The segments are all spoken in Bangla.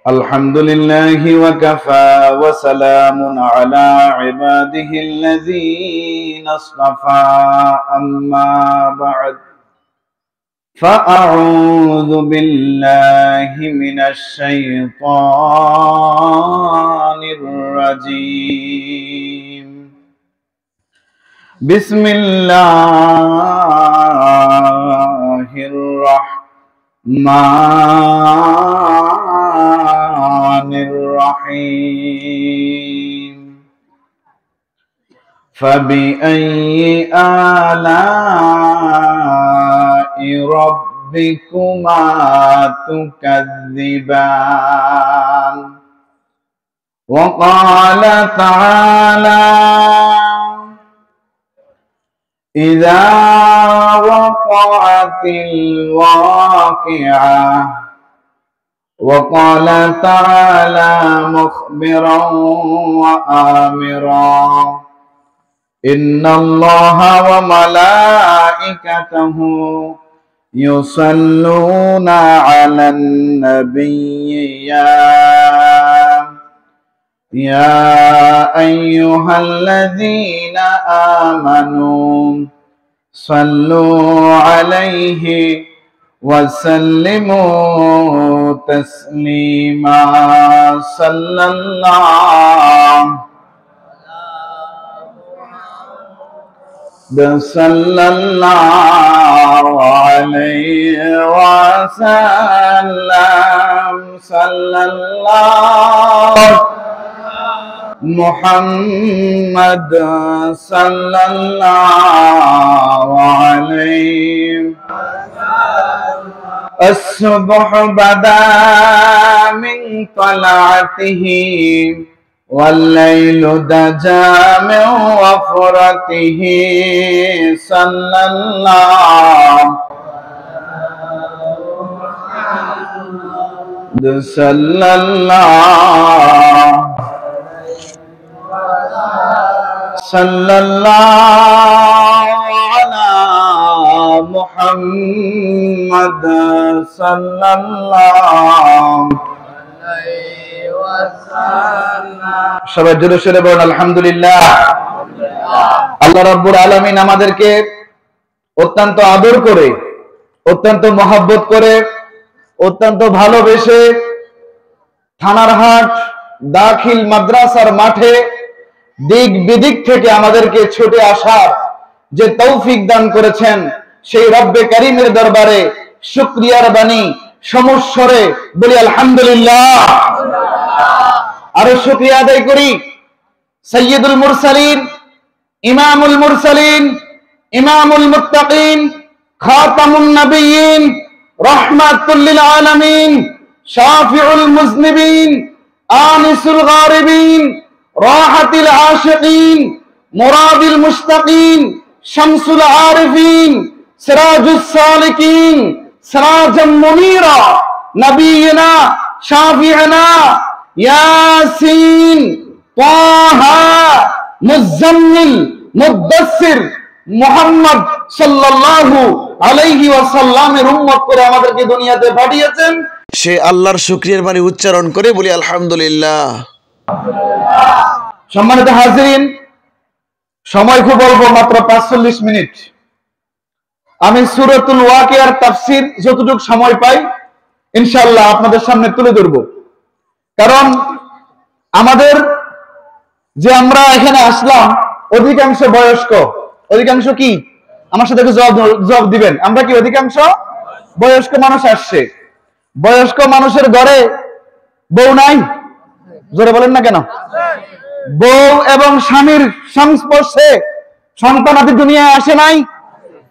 الحمد لله وكفى وسلام على عباده الذين اصطفى أما بعد فأعوذ بالله من الشيطان الرجيم بسم الله الرحمن الرحيم فبأي آلاء ربكما تكذبان وقال تعالى إذا وقعت الواقعة وقال تعالى مخبرا وآمرا إن الله وملائكته يصلون على النبي يا أيها الذين آمنوا صلوا عليه وسلموا تسليما صلى الله عليه وسلم صلى الله محمد صلى الله عليه الصبح بدا من طلعته والليل دجا من وفرته صلى الله صلى الله على محمد صلى الله عليه وسلم সবাই জোরে সোরে বলুন আলহামদুলিল্লাহ। আল্লাহ রাব্বুল আলামিন আমাদেরকে অত্যন্ত আদর করে, অত্যন্ত মহব্বত করে, অত্যন্ত ভালোবেসে থানারহাট দাখিল মাদ্রাসার মাঠে দিক বিদিক থেকে আমাদেরকে ছুটে আসার যে তৌফিক দান করেছেন, সেই রব্বে কারীমের দরবারে শুকরিয়ার বাণী সমস্বরে বলি আলহামদুলিল্লাহ। আরো শুকরিয়া আদায় করি সাইয়্যিদুল মুরসালিন, ইমামুল মুরসালিন, ইমামুল মুত্তাকিন, খাতামুন নবিয়্যিন, রাহমাতুল লিল আলামিন, শাফিউল মুজনিবিন, আনিসুল গারিবিন, রাহাতিল আশিকিন, মুরাদিল মুশতাকিন, শামসুল আরিফিন, সিরাজুস সালিকিন, সিরাজাম মুনীরা, নবিয়িনা শাফিঈনা ইয়াসিন, তাহা, মুজাম্মিল, মুদ্দাসসির মুহাম্মদ সাল্লাল্লাহু আলাইহি ওয়াসাল্লামের উম্মত করে আমাদেরকে দুনিয়াতে পাঠিয়েছেন, সে আল্লাহর শুকরিয়ার বাণী উচ্চারণ করে বলি আলহামদুলিল্লাহ। সম্মানিত হাজিরিন, সময় খুব অল্প, মাত্র ৪৫ মিনিট। আমি সূরাতুল ওয়াকিয়ার তাফসীর যতটুকু সময় পাই ইনশাআল্লাহ আপনাদের সামনে তুলে ধরব। কারণ আমাদের যে আমরা এখানে আসলাম অধিকাংশ বয়স্ক, অধিকাংশ কি আমার সাথে জবাব দিবেন, আমরা কি অধিকাংশ বয়স্ক মানুষ আসছে। বয়স্ক মানুষের ঘরে বউ নাই? জোরে বলেন না কেন? বউ এবং স্বামীর সংস্পর্শে সন্তানাদি দুনিয়ায় আসে নাই?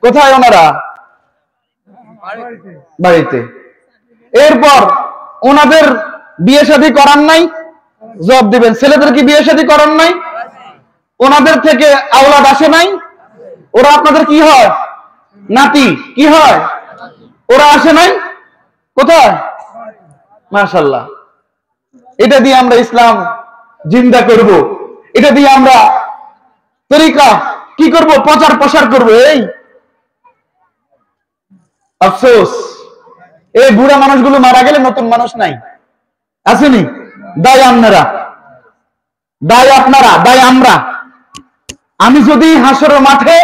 কোথায় ওনারা? বাড়িতে। এরপর ওনাদের বিয়ে শাদী করান নাই? জবাব দিবেন। ছেলেদের কি বিয়ে শাদী করান নাই? ওনাদের থেকে আওলাদ আসে নাই? ওরা আপনাদের কি হয়? নাতি। কি হয়? ওরা আসে নাই? কোথায়? মাশাআল্লাহ। এটা দিয়ে আমরা ইসলাম জিন্দা করব, এটা দিয়ে আমরা তরিকা কি করব? প্রচার প্রসার করব। এই আফসোস, এই বুড়া মানুষগুলো মারা গেলে নতুন মানুষ নাই। আসেনি? দায় আপনারা, দায় আপনারা, দায় আমরা। আমি যদি হাসরের মাঠে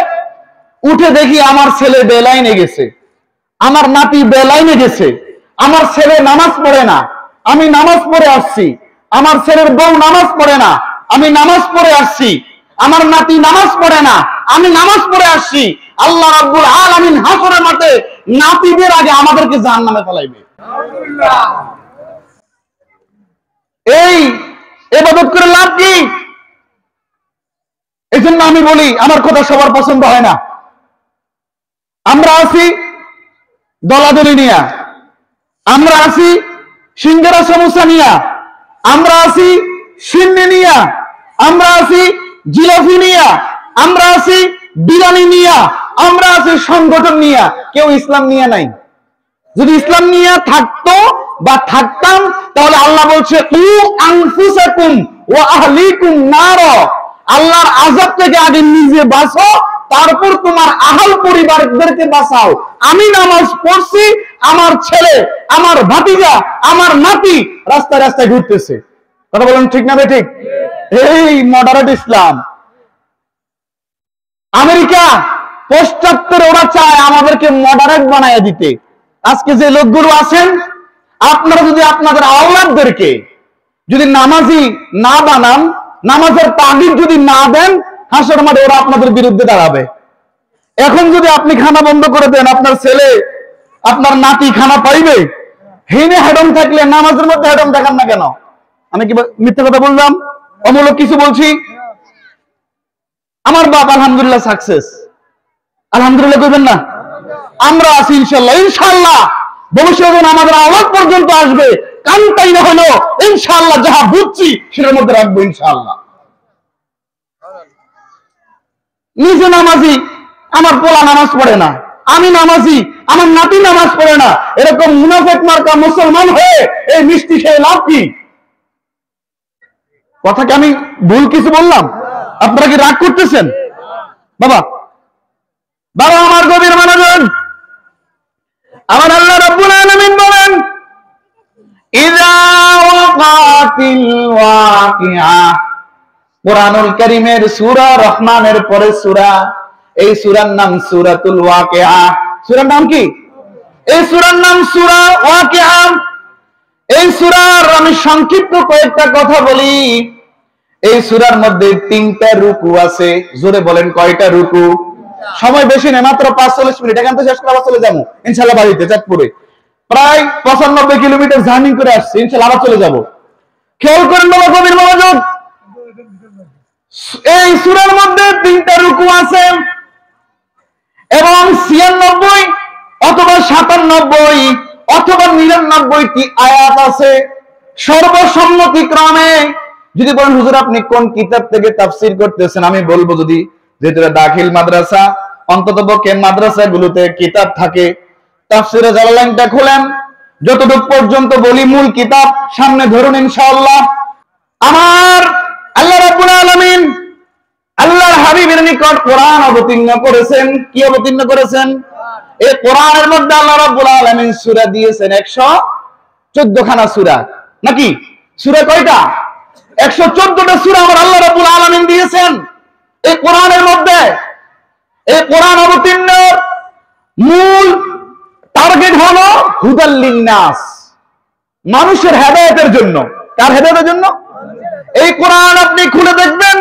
উঠে দেখি আমার ছেলে বেলাইনে গেছে, আমার নাতি বেলাইনে গেছে, আমার ছেলে নামাজ পড়ে না, আমি নামাজ পড়ে আসছি, আমার ছেলের বউ নামাজ পড়ে না, আমি নামাজ পড়ে আসছি, আমার নাতি নামাজ পড়ে না, আমি নামাজ পড়ে আসছি, আল্লাহ রাব্বুল আলামিন হাসরের মাঠে নাতিদের আগে আমাদেরকে জাহান্নামে ফেলাইবে। এই ইবাদত করে লাভ কি? এই জন্য আমি বলি, আমার কথা সবার পছন্দ হয় না। আমরা আছি দলাদলি নিয়া, আমরা আছি সিঙ্গারা সমোসা নিয়া, আমরা আছি সিন্নি নিয়া, আমরা আছি জিলাপি নিয়া, আমরা আছি বিরিয়ানি নিয়া, আমরা আছি সংগঠন নিয়া, কেউ ইসলাম নিয়া নাই। যদি ইসলাম নিয়ে থাকতো বা থাকতাম তাহলে আল্লাহ বলছে উ আনফুসাকুম ওয়া আহলিকুম নার, আল্লাহর আযাব থেকে আগে নিজে বাঁচো, তারপর তোমার আহল পরিবারদেরকে বাঁচাও। আমি নামাজ পড়ছি, আমার ছেলে, আমার ভাতিজা, আমার নাতি রাস্তায় রাস্তায় ঘুরতেছে। কথা বলেন ঠিক না ঠিক? এই মডারেট ইসলাম। আমেরিকা পশ্চাৎপরে ওরা চায় আমাদেরকে মডারেট বানায় দিতে। আজকে যে লোকগুলো আছেন, আপনারা যদি আপনাদের আওলাদদেরকে যদি নামাজি না বানান, নামাজের তাগিদ যদি না দেন, হাসরের মাঠে ওরা আপনাদের বিরুদ্ধে দাঁড়াবে। এখন যদি আপনি খানা বন্ধ করে দেন, আপনার ছেলে, আপনার নাতি খানা পাইবে? হেনে হেডম থাকলে নামাজের মধ্যে হেডম দেখান না কেন? আমি কি মিথ্যা কথা বললাম? অমূলক কিছু বলছি? আমার বাপ আলহামদুলিল্লাহ সাকসেস, আলহামদুলিল্লাহ করবেন না? আমরা আছি ইনশাল্লাহ। ইনশাল্লাহ ভবিষ্যতে আমাদের আওয়াজ পর্যন্ত আসবে, কানটাই না হলো ইনশাল্লাহ যাহা বুঝছি সেটার মধ্যে রাখবো ইনশাল্লাহ। নিজে নামাজি, আমার পোলা নামাজ পড়ে না, আমি নামাজি, আমার নাতি নামাজ পড়ে না, এরকম মুনাফিক মার্কা মুসলমান হয়ে এই মিষ্টি খেয়ে লাভ কি? কথা কি আমি ভুল কিছু বললাম? আপনারা কি রাগ করতেছেন? বাবা বাবা আমার গভীর মনোযোগ। আমার আল্লাহ রাব্বুল আলামিন বলেন ইযা ওয়াকাতিল ওয়াকিআ, কুরআনুল কারীমের সূরা রহমানের পরে সূরা, এই সূরার নাম সূরাতুল ওয়াকিআ। সূরার নাম কি? এই সূরার নাম সূরা ওয়াকিআ। এই সূরার আমি সংক্ষিপ্ত কয়েকটা কথা বলি। এই সূরার মধ্যে 3টা রুকু আছে। জোরে বলেন কয়টা রুকু? সময় বেশি নেই, মাত্র 45 মিনিট। এখান থেকে শেষ করে চলে যাবো ইনশাআল্লাহ বাড়িতে, চাঁদপুরে। প্রায় 95 কিলোমিটার জার্নি করে আসছে, ইনশাআল্লাহ আবার চলে যাবো। খেয়াল করেন বাবা, গভীর মনোযোগ। এই সূরার মধ্যে 3টা রুকু আছে এবং 96 অথবা 97 অথবা 99টি আয়াত আছে। সর্বসম্মতিক্রমে যদি বলেন হুজুর আপনি কোন কিতাব থেকে তাফসীর করতেছেন, আমি বলবো যদি যেটা দাখিল মাদ্রাসা, অন্ততপক্ষে মাদ্রাসাগুলোতে কিতাব থাকে, তাফসীরে জালালাইনটা খুলেন, যতটুকু পর্যন্ত বলি মূল কিতাব সামনে ধরুন ইনশাআল্লাহ। আমার আল্লাহ রাব্বুল আলামিন আল্লাহর হাবিবের নিকট কোরআন অবতীর্ণ করেছেন। কি অবতীর্ণ করেছেন? এই কোরআনের মধ্যে আল্লাহ রাব্বুল আলামিন সূরা দিয়েছেন 114 খানা সূরা। নাকি সূরা কয়টা? 114টা সূরা আমার আল্লাহ রাব্বুল আলামিন দিয়েছেন এই কোরআনের মধ্যে। এই কোরআন অবতীর্ণের মূল টার্গেট হলো হুদাল লিন্নাস, মানুষের হেদায়েতের জন্য। কার হেদায়েতের জন্য? এই কোরআন আপনি খুলে দেখবেন,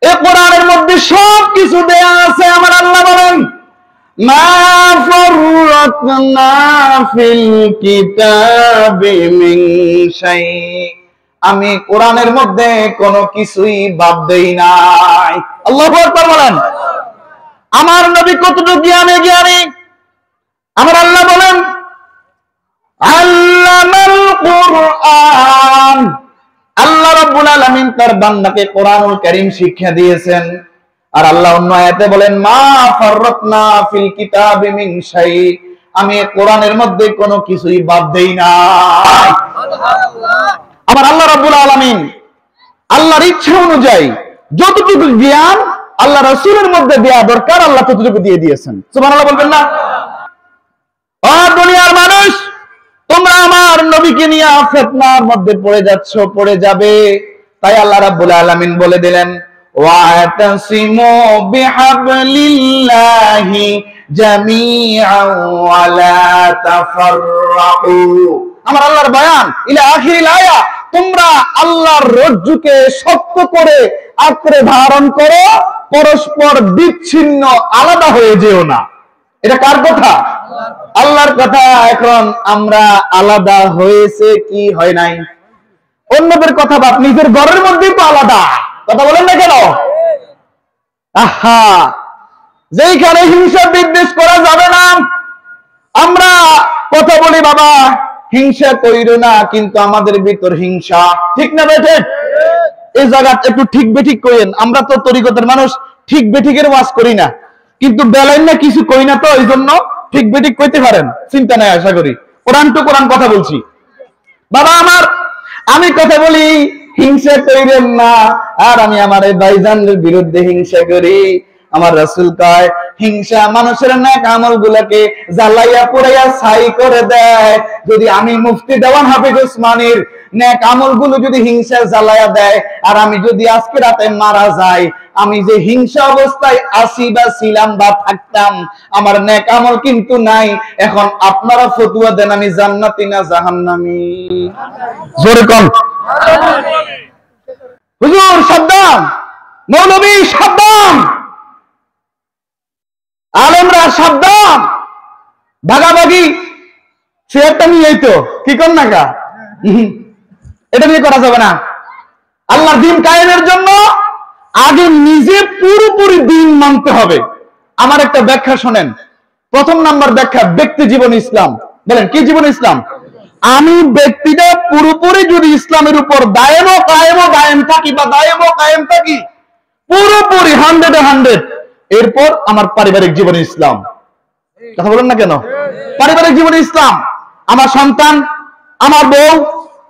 এই কোরআনের মধ্যে সব কিছু দেয়া আছে। আমার আল্লাহ বলেন মা ফাররাতনা ফিল কিতাবি মিন শাই, আমি কোরআনের মধ্যে কোনো কিছুই বাদ দেই নাই। আল্লাহু আকবার বলেন। আমার নবী কতটুকু জ্ঞানী! আমার আল্লাহ বলেন আল্লামাল কুরআন, আল্লাহ রাব্বুল আলামিন তার বান্দাকে কোরআনুল কারীম শিক্ষা দিয়েছেন। আর আল্লাহ অন্য আয়াতে বলেন মা ফাররাতনা ফিল কিতাবি মিন শাই, আমি কোরআনের মধ্যে কোনো কিছুই বাদ দেই না। আমার আল্লাহ রাব্বুল আলামিন আল্লাহর ইচ্ছা অনুযায়ী যতটুকু জ্ঞান আল্লাহ রাসূলের মধ্যে দেয়া দরকার আল্লাহ ততটুকু দিয়ে দিয়েছেন। সুবহানাল্লাহ বলবেন না? ও দুনিয়ার মানুষ, তোমরা আমার নবীকে নিয়ে ফিতনার মধ্যে পড়ে যাচ্ছ, পড়ে যাবে। তাই আল্লাহ রাব্বুল আলামিন বলে দিলেন, ওয়াতাসিমু বিহাবলিল্লাহি জামিআন ওয়া লা তাফাররাকু। আমার আল্লাহর বয়ান ইলা আখিরিল আয়া, তোমরা আল্লাহর রজ্জুকে শক্ত করে আঁকড়ে ধারণ করো, পরস্পর বিচ্ছিন্ন আলাদা হয়ে যেও না। এটা কার কথা? আল্লাহর কথা। এখন আমরা আলাদা হয়েছে কি হয় নাই? অন্যদের কথা বাদ, নিজের ঘরের মধ্যেই তো আলাদা। কথা বলেন না কেন? আহা, যেইখানে হিংসা বিদ্বেষ করা যাবে না। আমরা কথা বলি বাবা হিংসা কইরো না, কিন্তু আমাদের ভিতর হিংসা। ঠিক না বেঠিক? এই জায়গা একটু ঠিক বেঠিক কইেন। আমরা তো তরিকতের মানুষ, ঠিক বেঠিকের ওয়াজ করি না, কিন্তু বেলাইন না কিছু কই না, তো এই জন্য ঠিক বেঠিক কইতে পারেন, চিন্তা নাই। আশা করি কোরআন টু কোরআন কথা বলছি। বাবা আমার, আমি কথা বলি হিংসা কইরেন না, আর আমি আমার এই ভাইজানের বিরুদ্ধে হিংসা করি। আমার রাসূল কয়, হিংসা মানুষের নেক আমল গুলাকে জ্বালাইয়া পুড়াইয়া ছাই করে দেয়। যদি আমি মুফতি দেওয়ান হাফিজ উসমানীর নেক আমল গুলো যদি হিংসা জ্বালাইয়া দেয়, আর আমি যদি আজকে রাতে মারা যাই, আমি যে হিংসা অবস্থায় আসি বা ছিলাম বা থাকতাম, আমার নেক আমল কিন্তু নাই। এখন আপনারা ফতোয়া দেন, আমি জান্নাতি না জাহান্নামী? জোরে কোন হুজুর সাবধান, মৌলভী সাবধান, আলেমরা সাবধান। ভাগাভাগি চেয়ারটা নিয়েই তো কি কর না গা, এটা নিয়ে করা যাবে না। আল্লাহর দ্বীন কায়েমের জন্য আগে নিজে পুরোপুরি দ্বীন মানতে হবে। আমার একটা ব্যাখ্যা শোনেন। প্রথম নাম্বার ব্যাখ্যা, ব্যক্তি জীবন ইসলাম। বলেন কি জীবন ইসলাম? আমি ব্যক্তিটা পুরোপুরি যদি ইসলামের উপর দায়েম থাকি বা কায়েম থাকি পুরোপুরি 100 এরপর আমার পারিবারিক জীবন ইসলাম। কথা বলেন না কেন? পারিবারিক জীবন ইসলাম, আমার সন্তান, আমার বউ,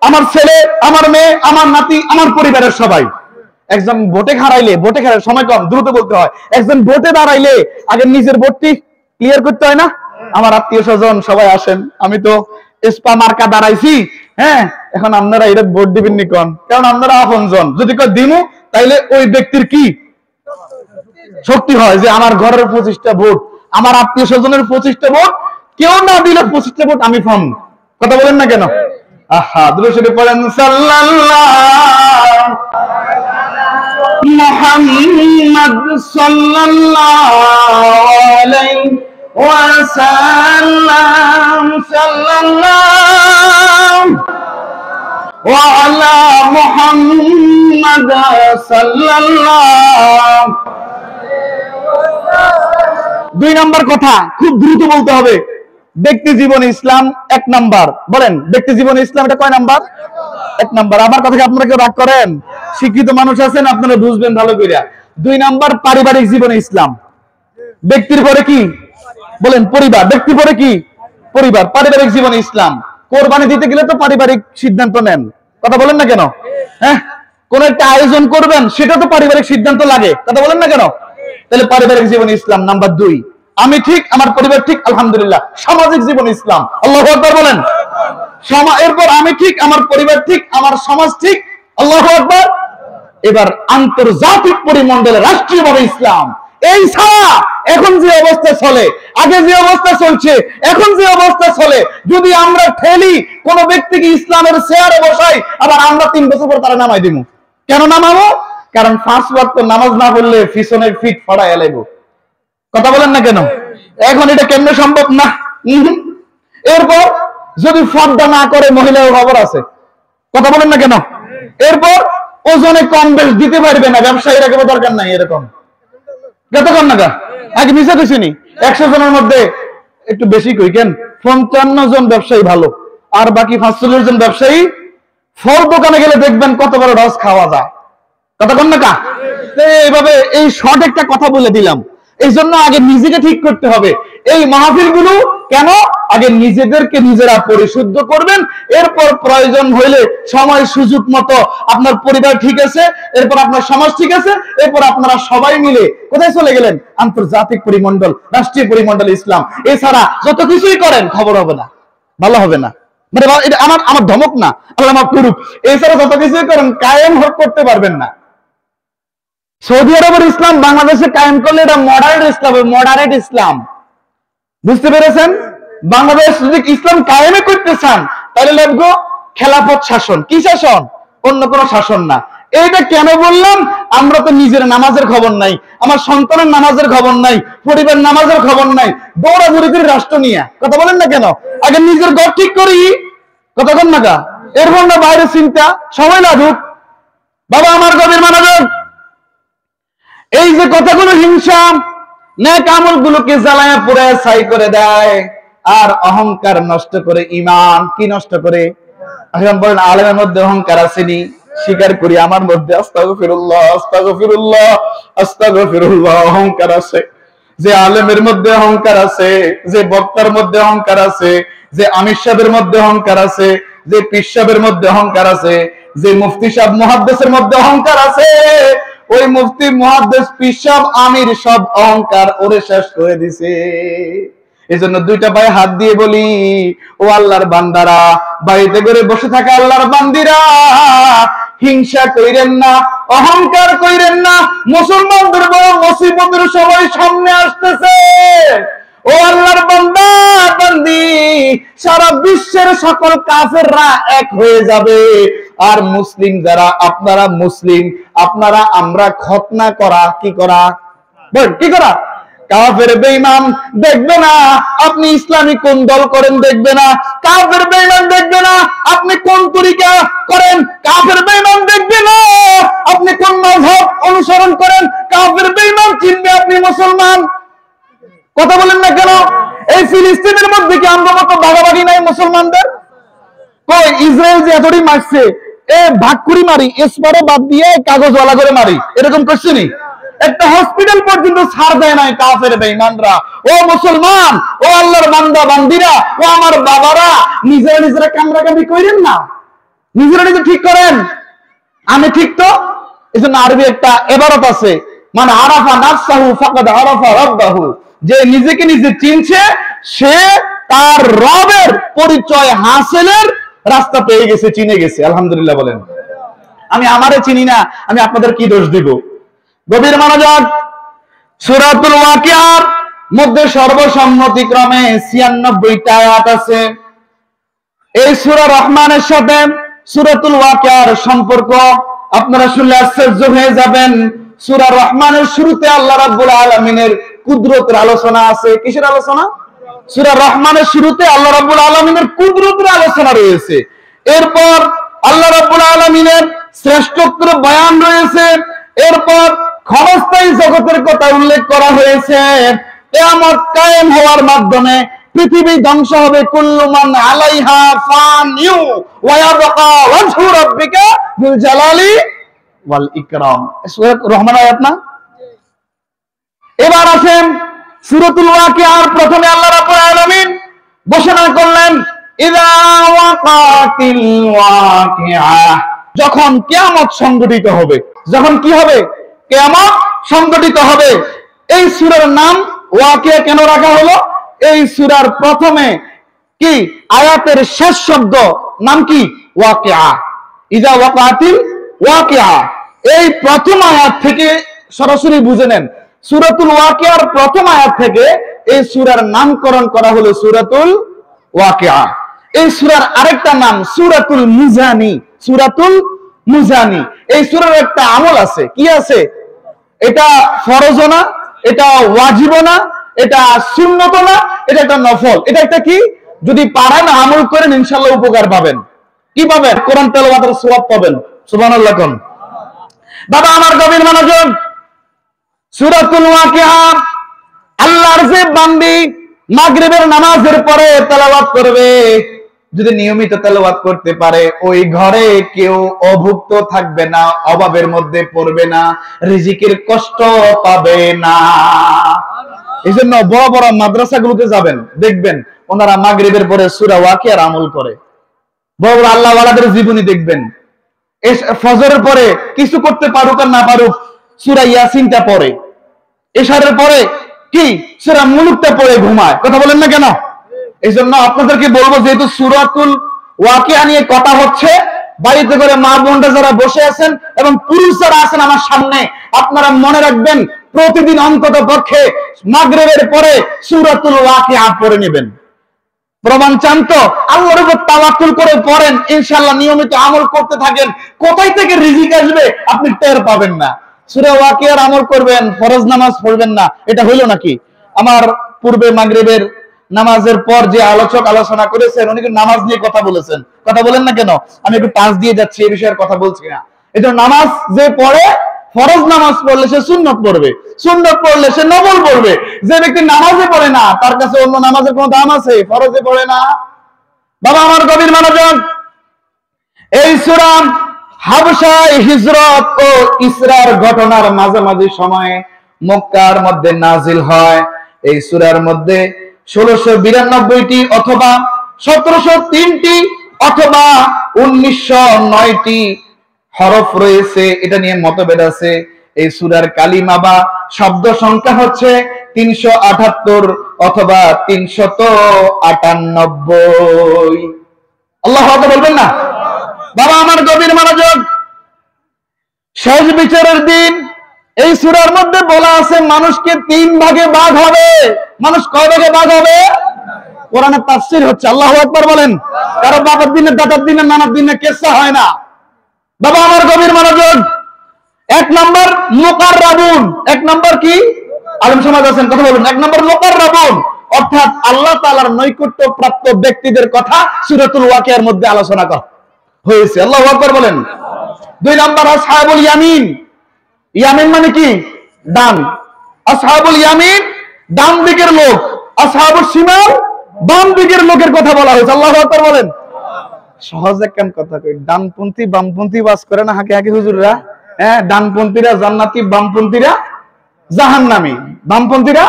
আমার ছেলে, আমার মেয়ে, আমার নাতি, আমার পরিবারের সবাই। একজন ভোটে হারাইলে, ভোটে হারার সময় কম, দ্রুত বলতে হয়। একজন ভোটে দাঁড়াইলে আগে নিজের ভোটটি ক্লিয়ার করতে হয় না? আমার আত্মীয় স্বজন সবাই আসেন, আমি তো স্পা মার্কা দাঁড়াইছি, হ্যাঁ, এখন আপনারা এটা ভোট দিবেন নি কোন? কারণ আপনারা আপনজন। যদি কেউ দিমু, তাইলে ওই ব্যক্তির কি শক্তি হয় যে আমার ঘরের 25টা ভোট, আমার আত্মীয় স্বজনের 25টা ভোট, কেউ না দিলে 25টা ভোট আমি পাম। কথা বলেন না কেন? আহা, দুরূদ শরীফ পড়েন, সাল্লাল্লাহু মুহাম্মদ সাল্লাল্লাহু আলাইহি ওয়াসাল্লাম, সাল্লাল্লাহু ওয়া আলা মুহাম্মদ সাল্লাল্লাহু। 2 নাম্বার কথা খুব দ্রুত বলতে হবে। ব্যক্তি জীবন ইসলাম 1 নাম্বার। বলেন ব্যক্তি জীবন ইসলাম এটা কয় নাম্বার? 1 নাম্বার। আমার কথা কি আপনারা কেউ রাগ করেন? শিক্ষিত মানুষ আছেন, আপনারা বুঝবেন ভালো করে। 2 নাম্বার পারিবারিক জীবন ইসলাম। ব্যক্তির পরে কি? বলেন পরিবার। ব্যক্তির পরে কি? পরিবার। পারিবারিক জীবন ইসলাম। কোরবানি দিতে গেলে তো পারিবারিক সিদ্ধান্ত নেন। কথা বলেন না কেন? হ্যাঁ, কোন একটা আয়োজন করবেন, সেটা তো পারিবারিক সিদ্ধান্ত লাগে। কথা বলেন না কেন? তাহলে পারিবারিক জীবন ইসলাম নাম্বার 2। আমি ঠিক, আমার পরিবার ঠিক, আলহামদুলিল্লাহ। সামাজিক জীবন ইসলাম, আল্লাহু আকবার বলেন। এরপর আমি ঠিক, আমার পরিবার ঠিক, আমার সমাজ ঠিক, আল্লাহু আকবার। এবার আন্তর্জাতিক পরিমণ্ডলে রাষ্ট্রীয়ভাবে ইসলাম। এই ছাড়া এখন যে অবস্থা চলে, আগে যে অবস্থা চলছে, এখন যে অবস্থা চলে, যদি আমরা ঠেলি কোন ব্যক্তিকে ইসলামের চেয়ারে বসাই, আবার আমরা 3 বছর পর তারা নামাই দিব। কেন নামাবো? কারণ 5 ওয়াক্ত নামাজ না পড়লে পিছনের ফিট ফাড়াইয়া লাগবে। কথা বলেন না কেন? এখন এটা কেমনে সম্ভব না? এরপর যদি পর্দা না করে মহিলার খবর আছে। কথা বলেন না কেন? এরপর ওজনে কম বেশ দিতে পারবে না, ব্যবসায়ীরা কেবল দরকার নাই এরকম। কতক্ষণ না আগে মিশে দিছিনি 100 জনের মধ্যে একটু বেশি কই কেন 55 জন ব্যবসায়ী ভালো, আর বাকি 45 জন ব্যবসায়ী। ফল দোকানে গেলে দেখবেন কত বড় রস খাওয়া যায়। কতক্ষণ না এইভাবে এই শর্ট একটা কথা বলে দিলাম। এই জন্য আগে নিজেকে ঠিক করতে হবে। এই মাহফিল গুলো কেন? আগে নিজেদেরকে নিজেরা পরিশুদ্ধ করবেন, এরপর প্রয়োজন হইলে সময় সুযোগ মতো আপনার পরিবার ঠিক আছে, এরপর আপনার সমাজ ঠিক আছে, এরপর আপনারা সবাই মিলে কোথায় চলে গেলেন? আন্তর্জাতিক পরিমণ্ডল, রাষ্ট্রীয় পরিমণ্ডল ইসলাম। এছাড়া যত কিছুই করেন খবর হবে না, ভালো হবে না। মানে এটা আমার আমার ধমক না, আল্লাহ মাফ করুক। এছাড়া যত কিছু করেন কায়েম করতে পারবেন না। সৌদি আরবের ইসলাম বাংলাদেশে কায়েম করলে এটা মডারেট ইসলাম, মডারেট ইসলাম, বুঝতে পেরেছেন? বাংলাদেশ যদি ইসলাম কায়েমে করতে চান তাহলে লাগবে খেলাফত শাসন। কি শাসন? অন্য কোন শাসন না। এইটা কেন বললাম? আমরা তো নিজের নামাজের খবর নাই, আমার সন্তানের নামাজের খবর নাই, পরিবার নামাজের খবর নাই, দৌড়াদৌড়ি করে রাষ্ট্র নিয়ে কথা বলেন না কেন? আগে নিজের ঘর ঠিক করি, কথা বল না কা, এরপর না বাইরে চিন্তা, সময় লাগুক। বাবা আমার গভীর মনোযোগ, এই যে কথাগুলো হিংসা নেক আমলগুলোকে জ্বালায়া পুড়ায় ছাই করে দেয়, আর অহংকার নষ্ট করে ইমান। কি নষ্ট করে? এখন বলেন আলেমের মধ্যে অহংকার আসেনি? স্বীকার করি আমার মধ্যে আস্তাগফিরুল্লাহ আস্তাগফিরুল্লাহ আস্তাগফিরুল্লাহ অহংকার আছে। যে আলেমের মধ্যে অহংকার আছে, যে বক্তার মধ্যে অহংকার আছে, যে আমির সাহেবের মধ্যে অহংকার আছে, যে পীর সাহেবের মধ্যে অহংকার আছে, যে মুফতি সাহেব মুহাদ্দিসের মধ্যে অহংকার আছে, ওই মুফতি মুহাদ্দিস পীর সাহেব আমির সব অহংকার ওরে শেষ করে দিছে। এজন্য দুইটা পায়ে হাত দিয়ে বলি, ও আল্লাহর বান্দারা, বাড়িতে করে বসে থাকা আল্লাহর বান্দিরা, হিংসা কইরেন না, অহংকার কইরেন না। মুসলমানদের বড় মুসিবতের সময় সামনে আসতেছে। ও আল্লাহর বান্দা বান্দি, সারা বিশ্বের সকল কাফেররা এক হয়ে যাবে, আর মুসলিম যারা, আপনারা মুসলিম, আপনারা আমরা খতনা করা, কি করা বল, কি করা? কাফের বেঈমান দেখবে না আপনি ইসলামী কোন দল করেন, দেখবে না। কাফের বেঈমান দেখবে না আপনি কোন তরিকা করেন, কাফের বেঈমান দেখবে না আপনি কোন মাযহাব অনুসরণ করেন, কাফের বেঈমান চিনবে আপনি মুসলমান। কথা বলেন না কেন? এই ফিলিস্তিনের মধ্যে কি আমরা মতো ভাগাভাগি নাই মুসলমানদের? কই ইসরায়েল যে এতটি মারছে, এ ভাগ করি মারি, এসপারে বাদ দিয়ে কাগজওয়ালা করে মারি, এরকম করছে নি? একটা হসপিটাল পর্যন্ত ছাড় দেয় নাই কাফের বেঈমানরা। ও মুসলমান, ও আল্লাহর বান্দা বান্দিরা, ও আমার বাবারা, নিজেরা নিজেরা কামড়াকামড়ি করেন না, নিজেরা নিজে ঠিক করেন। আমি ঠিক তো? এজন্য আরবি একটা ইবারত আছে, মানে আরাফা নাফসাহু ফাকাদ আরাফা রাব্বাহু, যে নিজেকে নিজে চিনছে সে তার রবের পরিচয় হাসিলের রাস্তা পেয়ে গেছে, চিনে গেছে। আলহামদুলিল্লাহ বলেন। আমি আমারে চিনি না, আমি আপনাদের কি দোষ দিব? গভীর মনোযোগ, সূরাতুল ওয়াকিয়ার মধ্যে সর্বসম্মতিক্রমে 96টা আয়াত আছে। এই সূরা রহমানের সাথে সূরাতুল ওয়াকিয়ার সম্পর্ক আপনারা শুনলে আশ্চর্য হয়ে যাবেন। সূরা রহমানের শুরুতে আল্লাহ রাব্বুল আলামিনের কুদরতের আলোচনা আছে। কিসের আলোচনা? সূরা রহমানের শুরুতে আল্লাহ রাব্বুল আলামিনের কুদরতের আলোচনা রয়েছে। এরপর আল্লাহ রাব্বুল আলামিনের শ্রেষ্ঠত্বের বয়ান রয়েছে। এরপর ক্ষণস্থায়ী জগতের কথা উল্লেখ করা হয়েছে। কিয়ামত কায়েম হওয়ার মাধ্যমে পৃথিবী ধ্বংস হবে। কুল্লু মান আলাইহা ফান ওয়া ইয়াবকা ওয়াজহু রাব্বিকা যুল জালালি ওয়াল ইকরাম। সূরা রহমান আয়াত না? এবার আসেন সূরাতুল ওয়াকিয়ার প্রথমে আল্লাহ রাব্বুল আলামিন ঘোষণা করলেন, ইযা ওয়াকাতিল ওয়াকিয়া, যখন কিয়ামত সংঘটিত হবে। যখন কি হবে? কিয়ামত সংঘটিত হবে। এই সূরার নাম ওয়াকিয়া কেন রাখা হলো? এই সূরার প্রথমে কি আয়াতের শেষ শব্দ নাম কি? ওয়াকিয়া। ইযা ওয়াকাতিল ওয়াকিয়া, এই প্রথম আয়াত থেকে সরাসরি বুঝে নেন, সূরাতুল ওয়াকিয়ার প্রথম আয়াত থেকে এই সূরার নামকরণ করা হলো সূরাতুল ওয়াকিয়া। এই সূরার আরেকটা নাম সূরাতুল মুজানি। সূরাতুল মুজানি, এই সূরার একটা আমল আছে। কি আছে? এটা ফরজ না, এটা ওয়াজিব না, এটা সুন্নত না, এটা একটা নফল। এটা একটা কি? যদি পারেন আমল করেন ইনশাআল্লাহ উপকার পাবেন। কি পাবেন? কোরআন তেলাওয়াতের সওয়াব পাবেন। সুবহানাল্লাহ কোন। বাবা আমার গভীর মনোযোগ, সূরাতুল ওয়াকিয়া আল্লাহর যে বান্দি মাগরিবের নামাজের পরে তেলাওয়াত করবে, যদি নিয়মিত তেলাওয়াত করতে পারে, ওই ঘরে কেউ অভুক্ত থাকবে না, অভাবের মধ্যে পড়বে না, রিজিকের কষ্ট পাবে না। এই জন্য বড় বড় মাদ্রাসাগুলোতে যাবেন, দেখবেন ওনারা মাগরিবের পরে সূরা ওয়াকিয়ার আমল করে। বড় বড় আল্লাহ ওয়ালাদের জীবনী দেখবেন, ফজরের পরে কিছু করতে পারুক আর না পারুক সূরা ইয়াসিনটা পড়ে, এশারের পরে কি সূরা মুলুকটা পড়ে ঘুমায়। কথা বলেন না কেন? এই জন্য আপনাদেরকে বলবো, যেহেতু সূরাতুল ওয়াকিয়া নিয়ে কথা হচ্ছে। বাড়িতে করে মা বোনরা যারা বসে আছেন এবং পুরুষ যারা আছেন আমার সামনে, আপনারা মনে রাখবেন প্রতিদিন অন্তত পক্ষে মাগরিবের পরে সূরাতুল ওয়াকিয়া পড়ে নেবেন। প্রমাণ চান তো? আল্লাহর উপর তাওয়াক্কুল করে পড়েন, ইনশাআল্লাহ নিয়মিত আমল করতে থাকেন, কোথায় থেকে রিজিক আসবে আপনি টের পাবেন না। সূরা ওয়াকিয়ার আমল করবেন, ফরজ নামাজ পড়বেন না, এটা হইলো নাকি? আমার পূর্বে মাগরিবের নামাজের পর যে আলোচক আলোচনা করেছেন উনি কিন্তু নামাজ নিয়ে কথা বলেছেন। কথা বলেন না কেন? আমি একটু পাস দিয়ে যাচ্ছি, এই বিষয়ে কথা বলছি না। এটা নামাজ যে পড়ে, ফরজ নামাজ পড়লে সে সুন্নত পড়বে, সুন্নত পড়লে সে নফল পড়বে। যে ব্যক্তি নামাজে পড়ে না তার কাছে অন্য নামাজের কোনো দাম আছে? ফরজে পড়ে না। বাবা আমার গভীর মনোযোগ, এই সূরা হাবশায় হিজরত ও ইসরার ঘটনার মাঝামাঝি সময়ে মক্কার মধ্যে নাজিল হয়। এই সূরার মধ্যে 1692টি অথবা 1703টি অথবা 1909টি হরফ রয়েছে, এটা নিয়ে মতভেদ আছে। এই সূরার কালিমা বা শব্দ সংখ্যা হচ্ছে 378 অথবা 398। আল্লাহু আকবার বলবেন না? বাবা আমার গভীর মনোযোগ, শেষ বিচারের দিন এই সূরার মধ্যে বলা আছে মানুষকে 3 ভাগে ভাগ হবে। মানুষ কয় ভাগে ভাগ হবে? কোরআনের তাফসীর হচ্ছে। আল্লাহু আকবার বলেন। কারো বাবার দিনে, দাদার দিনে, নানার দিনে কেসা হয় না। বাবা আমার গভীর মনোযোগ, 1 নম্বর মুকাররাবুন। 1 নম্বর কি? আলেম সমাজ আছেন, কথা বলুন। 1 নম্বর মুকাররাবুন, অর্থাৎ আল্লাহ তাআলার নৈকট্য প্রাপ্ত ব্যক্তিদের কথা সূরাতুল ওয়াকিয়ার মধ্যে আলোচনা করা হয়েছে। আল্লাহু আকবার বলেন। 2 নম্বর আসহাবুল ইয়ামিন। ইয়ামিন মানে কি? ডান। আসহাবুল ইয়ামিন ডান দিকের লোক, আসহাবুশ শিমাল বাম দিকের লোকের কথা বলা হয়েছে। আল্লাহু আকবার বলেন। সহজে কেন কথা কই? ডানপন্থী বামপন্থী বাস করে না হাঁকে হাঁকে হুজুররা। হ্যাঁ, ডানপন্থীরা জান্নাতি, বামপন্থীরা জাহান্নামী। বামপন্থীরা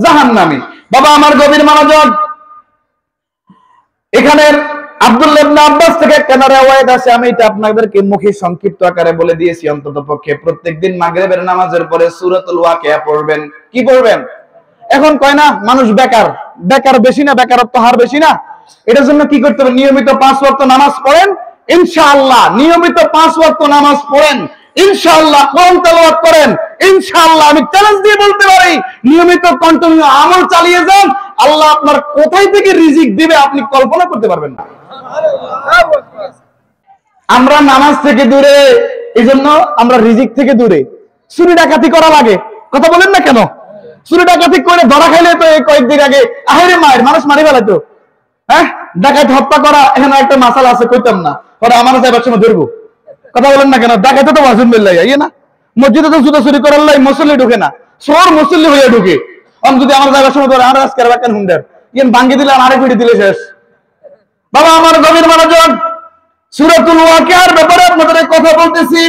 জাহান্নামী। বাবা আমার গভীর মনোযোগ, এখানের আব্দুল্লাহ ইবনে আব্বাস থেকে একটা riwayat আছে, আমি এটা আপনাদেরকে মুখে সংক্ষিপ্ত আকারে বলে দিয়েছি। অন্ততপক্ষে প্রত্যেকদিন মাগরিবের নামাজের পরে সূরাতুল ওয়াকিয়া পড়বেন। কি পড়বেন? এখন কয় না মানুষ বেকার, বেকার বেশি না, বেকারত্ব হার বেশি না? এটার জন্য কি করতে হবে? নিয়মিত 5 ওয়াক্ত নামাজ পড়েন ইনশাআল্লাহ। নিয়মিত 5 ওয়াক্ত নামাজ পড়েন ইনশাআল্লাহ। কোরআন তেলাওয়াত করেন ইনশাআল্লাহ। আমি চ্যালেঞ্জ দিয়ে বলতে পারি, নিয়মিত কন্টিনিউ আমল চালিয়ে যান, আল্লাহ আপনার কোথায় থেকে রিজিক দিবে আপনি কল্পনা করতে পারবেন না। আমরা নামাজ থেকে দূরে, এইজন্য আমরা রিজিক থেকে দূরে। চুরি ডাকাতি করা লাগে, কথা বলেন না কেন? চুরি ডাকাতি করে ধরা খাইলে তো এই কয়েকদিন আগে আহারে মায়ের মানুষ মারি ফেলাইতো। হ্যাঁ, ডাকাতি হত্যা করা এখানে একটা মাসালা আছে, কইতাম না, ওরা আমার যাইবার সময় ধরবো। কথা বলেন না কেন? ডাকাতি তো ওয়াজিব বিল্লাহ, ইয়ে না? মসজিদে তো জুতা চুরি করার লাই মুসল্লি ঢুকে না, চোর মুসল্লি হয়ে ঢুকে। যদি আমার যাইবার সময় ধরে আর আজকে বাক্যান হুন্ডার ইয়েন ভাঙ্গি দিলে আরে ফিরে দিলে শেষ। বাবা আমার গভীর মনোযোগ, সূরাতুল ওয়াকিয়ার ব্যাপারে আপনাদের কথা বলতেছি।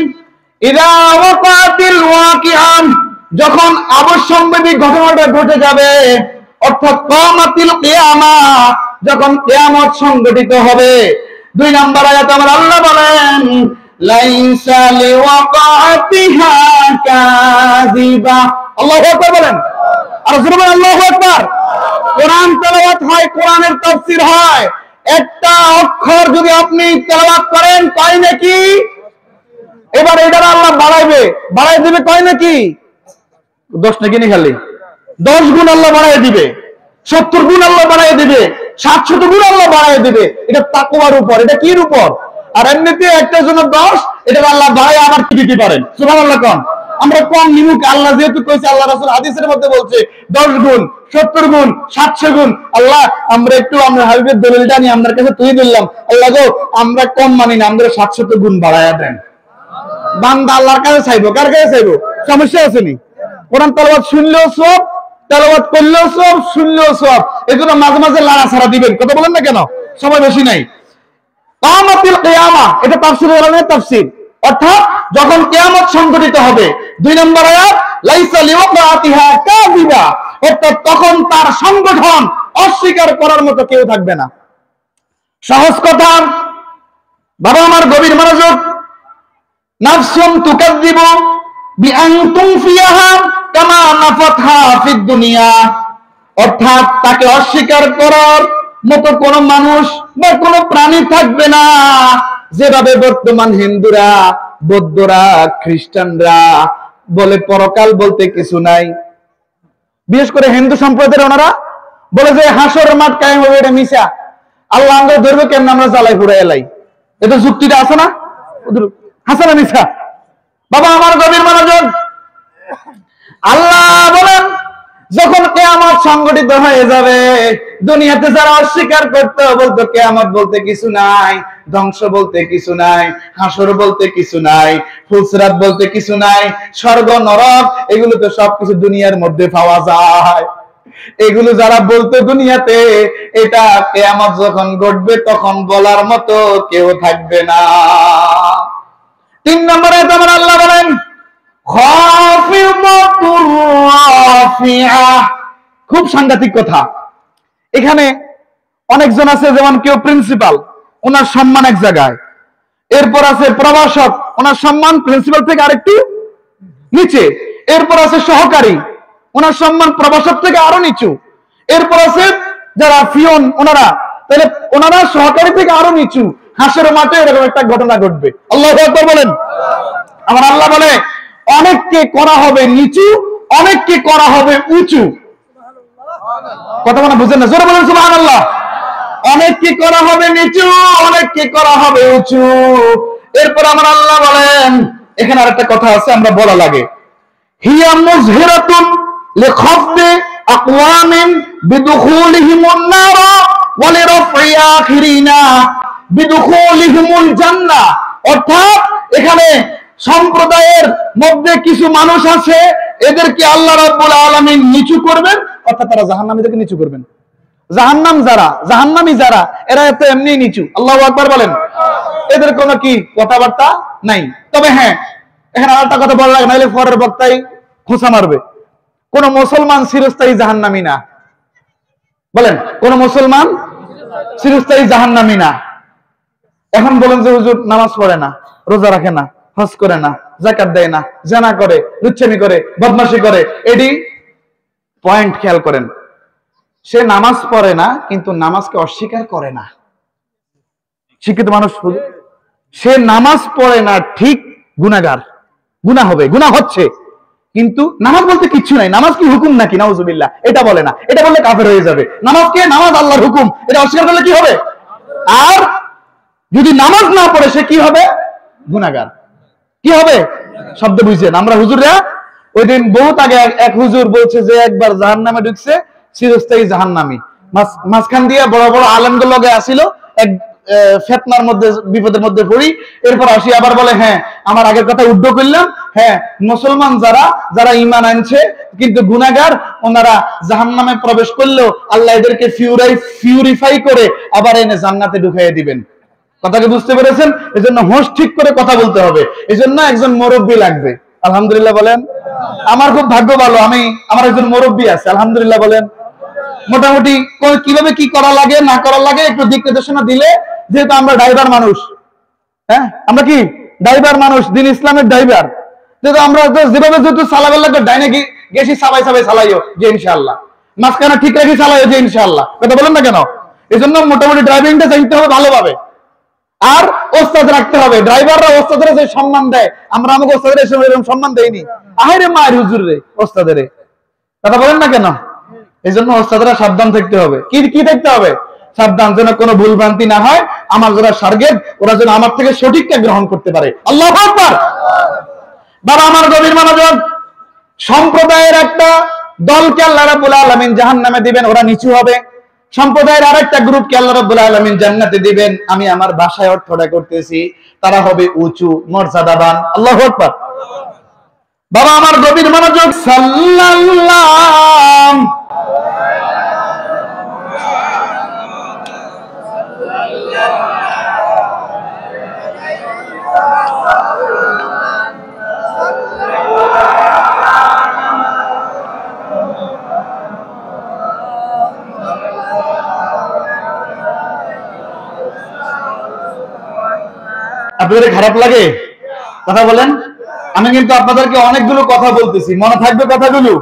ইযা ওয়াকাতিল ওয়াকিআ, যখন অবশ্যম্ভাবী ঘটনাটা ঘটে যাবে, অর্থাৎ কিয়ামাতিল কিয়ামা, যখন কিয়ামত সংঘটিত হবে। 2 নম্বর আয়াতে আমার আল্লাহ বলেন লাইসা লিওয়াকাতিহা কাযিবা। আল্লাহু আকবার বলেন। আর জোরে বলেন আল্লাহু আকবার। কোরআন তেলাওয়াত হয়, কোরআনের তাফসীর হয়। একটা অক্ষর যদি আপনি তেলাওয়াত করেন কয় নাকি? এবার এটার আল্লাহ বাড়াইবে, বাড়াই দিবে কয় নাকি? 10 নাকি নি খালি 10 গুণ আল্লাহ বাড়াই দিবে, 70 গুণ আল্লাহ বাড়াই দিবে, 700 গুণ আল্লাহ বাড়াই দিবে। এটা তাকওয়ার উপর, এটা কির উপর? আর এমনিতে একটার জন্য 10, এটা আল্লাহ বাড়াই আবার কি দিতে পারেন। সুবহানাল্লাহ কোন? আমরা কম নিমুক, আল্লাহ যেহেতু কইছে, আল্লাহ রাসূল হাদিসের মধ্যে বলছে 10 গুণ, 70 গুণ, 700 গুণ। আল্লাহ আমরা একটু আমরা হাবিবের দলিলটা নিয়ে আপনার কাছে তুই দিলাম, আল্লাহ গো আমরা কম মানি না, আমরা 700 গুণ বাড়ায়া দেন। বান্দা আল্লাহর কাছে চাইবো, কার কাছে চাইবো? সমস্যা আছে নি? কোরআন তেলাওয়াত শুনলেও সব, তেলাওয়াত করলেও সব, শুনলেও সব। এজন্য মাঝে মাঝে লাড়া ছাড়া দিবেন। কথা বলেন না কেন? সময় বেশি নাই। কিয়ামাতুল কিয়ামা, এটা তাফসীর ওলামায়ে তাফসীর, অর্থাৎ যখন কিয়ামত সংঘটিত হবে। 2 নম্বর আয়াত লাইসা লিওয়াকাতিহা কাযিবা, অর্থাৎ তখন তার সংগঠন অস্বীকার করার মতো কেউ থাকবে না। সহজ কথা, বাবা আমার গভীর মনোযোগ, নাফসুন তুকাযযিবু বিআন তুনফিয়াহা কামা নাফাতহা ফিদ দুনিয়া, অর্থাৎ তাকে অস্বীকার করার মতো কোন মানুষ বা কোন প্রাণী থাকবে না যেভাবে বর্তমান হিন্দুরা, বৌদ্ধরা, খ্রিস্টানরা বলে পরকাল বলতে কিছু নাই। বিশেষ করে হিন্দু সম্প্রদায়ের ওনারা বলে যে হাসর মাঠ কায়েম হবে, এটা মিশা। আল্লাহ আমরা ধরবে কেমন, আমরা জ্বালাই পুরাই এলাই। এটা যুক্তিটা আছে না? হাসা না মিশা? বাবা আমার গভীর মনোযোগ, আল্লাহ বলেন যখন কিয়ামত সংগঠিত হয়ে যাবে, দুনিয়াতে যারা অস্বীকার করতে বলতো কিয়ামত বলতে কিছু নাই, ধ্বংস বলতে কিছু নাই, হাসর বলতে কিছু নাই, ফুলসিরাত বলতে কিছু নাই, স্বর্গ নরক এগুলো তো সবকিছু দুনিয়ার মধ্যে পাওয়া যায়, এগুলো যারা বলতো দুনিয়াতে, এটা কিয়ামত যখন ঘটবে তখন বলার মতো কেউ থাকবে না। 3 নম্বরে আমার আল্লাহ বলেন খুব সাংঘাতিক কথা। এখানে অনেকজন আছে, যেমন কেউ প্রিন্সিপাল, ওনার সম্মান এক জায়গায়, এরপর আছে প্রভাষক, ওনার সম্মান প্রিন্সিপাল থেকে আরেকটু নিচে, এরপর আছে সহকারী, ওনার সম্মান প্রভাষক থেকে আরো নিচু, এরপর আছে যারা ফিয়ন, ওনারা, তাহলে ওনারা সহকারী থেকে আরো নিচু। হাসের মাঠে এরকম একটা ঘটনা ঘটবে। আল্লাহু আকবার বলেন। আমার আল্লাহ বলে অনেককে করা হবে নিচু, অনেককে করা হবে উঁচু। কথা মানে বুঝেন না? জোরে বলেন সুবহানাল্লাহ। অনেককে করা হবে নিচু, অনেককে করা হবে উঁচু। এরপর আমার আল্লাহ বলেন, এখানে আরেকটা কথা আছে, আমরা বলা লাগে, হিয়া মুজহিরাতুন লিখাফদি আকওয়ামিন বিদুখুলিহিমুন নার ওয়া লিরাফি আখিরিনা বিদুখুলিহিমুল জান্নাহ। অর্থাৎ এখানে সম্প্রদায়ের মধ্যে কিছু মানুষ আছে, এদেরকে আল্লাহ রাব্বুল আলামিন নিচু করবেন, অর্থাৎ তারা জাহান্নামীদেরকে নিচু করবেন। জাহান্নাম যারা, জাহান্নামী যারা, এরা তো এমনি নিচু। আল্লাহু আকবার বলেন। এদের কোনো কি কথাবার্তা নাই। তবে হ্যাঁ, এখানে আরেকটা কথা বলা লাগে, নাহলে পরের বক্তাই খোঁচা মারবে। কোন মুসলমান চিরস্থায়ী জাহান্নামী না। বলেন, কোন মুসলমান চিরস্থায়ী জাহান্নামী না। এখন বলেন যে হুজুর নামাজ পড়ে না, রোজা রাখে না, হজ করে না, যাকাত দেয় না, জানা করে, লুচ্ছামি করে, বদমাশি করে, এডি পয়েন্ট খেয়াল করেন। সে নামাজ পড়ে না, কিন্তু নামাজকে অস্বীকার করে না। শিক্ষিত মানুষ, সে নামাজ পড়ে না ঠিক, গুনাহগার, গুনাহ হবে, গুনাহ হচ্ছে, কিন্তু নামাজ বলতে কিচ্ছু নাই। নামাজ কি হুকুম নাকি? নাউজুবিল্লাহ, এটা বলে না। এটা বললে কাফের হয়ে যাবে। নামাজকে, নামাজ আল্লাহর হুকুম, এটা অস্বীকার করলে কি হবে? আর যদি নামাজ না পড়ে সে কি হবে? গুনাহগার। কি হবে? শব্দ বুঝছেন? আমরা হুজুররা ওই দিন বহুত আগে এক হুজুর বলছে যে একবার জাহান্নামে ঢুকছে, চিরস্থায়ী জাহান্নামী। মাঝখান দিয়ে বড় বড় আলেমগুলো লগে আসিল, এক ফিতনার মধ্যে, বিপদের মধ্যে পড়ি, এরপর আসি আবার বলে হ্যাঁ আমার আগের কথা উদ্ধ করলাম, হ্যাঁ মুসলমান যারা যারা ঈমান আনছে কিন্তু গুনাহগার, ওনারা জাহান্নামে প্রবেশ করলেও আল্লাহ এদেরকে পিউরিফাই করে আবার এনে জান্নাতে ঢুকাইয়ে দিবেন। কথাকে বুঝতে পেরেছেন? এজন্য হোশ ঠিক করে কথা বলতে হবে। এজন্য একজন মুরব্বী লাগবে। আলহামদুলিল্লাহ বলেন। আমার খুব ভাগ্য ভালো, আমার একজন মুরব্বী আছে। আলহামদুলিল্লাহ বলেন। মোটামুটি কিভাবে কি করা লাগে না করা লাগে একটু দিক নির্দেশনা দিলে, যেহেতু আমরা ড্রাইভার মানুষ, হ্যাঁ আমরা কি ড্রাইভার মানুষ, দিন ইসলামের ড্রাইভার, যেহেতু আমরা যেভাবে যেহেতু চালাবার লাগবে, ডাইনে গেছি সাবাই সাবাই চালাইও যে ইনশাআল্লাহ, মাঝখানে ঠিক রেখে চালাইও যে ইনশাআল্লাহ। কথা বলেন না কেন? এই জন্য মোটামুটি ড্রাইভিংটা জানতে হবে ভালোভাবে, আর ওস্তাদ রাখতে হবে। ড্রাইভাররা ওস্তাদের যে সম্মান দেয়, আমরা আমাকে ওস্তাদের এরকম সম্মান দেয়নি। আহারে মায়ের হুজুর রে ওস্তাদের, কথা বলেন না কেন? এই জন্য ওস্তাদরা সাবধান থাকতে হবে। কি থাকতে হবে? সাবধান, যেন কোনো ভুল ভ্রান্তি না হয়। আমার যারা শারগেদ, ওরা যেন আমার থেকে সঠিকটা গ্রহণ করতে পারে। আল্লাহু আকবার। বাবা আমার গভীর মনোযোগ, সম্প্রদায়ের একটা দলকে আল্লাহ রাব্বুল আলামিন জাহান্নামে দিবেন, ওরা নিচু হবে। সম্প্রদায়ের আরেকটা গ্রুপকে আল্লাহ রাব্বুল আলামিন জান্নাতে দিবেন, আমি আমার ভাষায় অর্থটা করতেছি, তারা হবে উঁচু মর্যাদাবান। আল্লাহু আকবার। বাবা আমার গভীর মনোযোগ, সাল্লাল্লাহু আপনাদের খারাপ লাগে? কথা বলেন। আমি কিন্তু আপনাদেরকে অনেকগুলো কথা বলতেছি, মনে থাকবে কথাগুলো?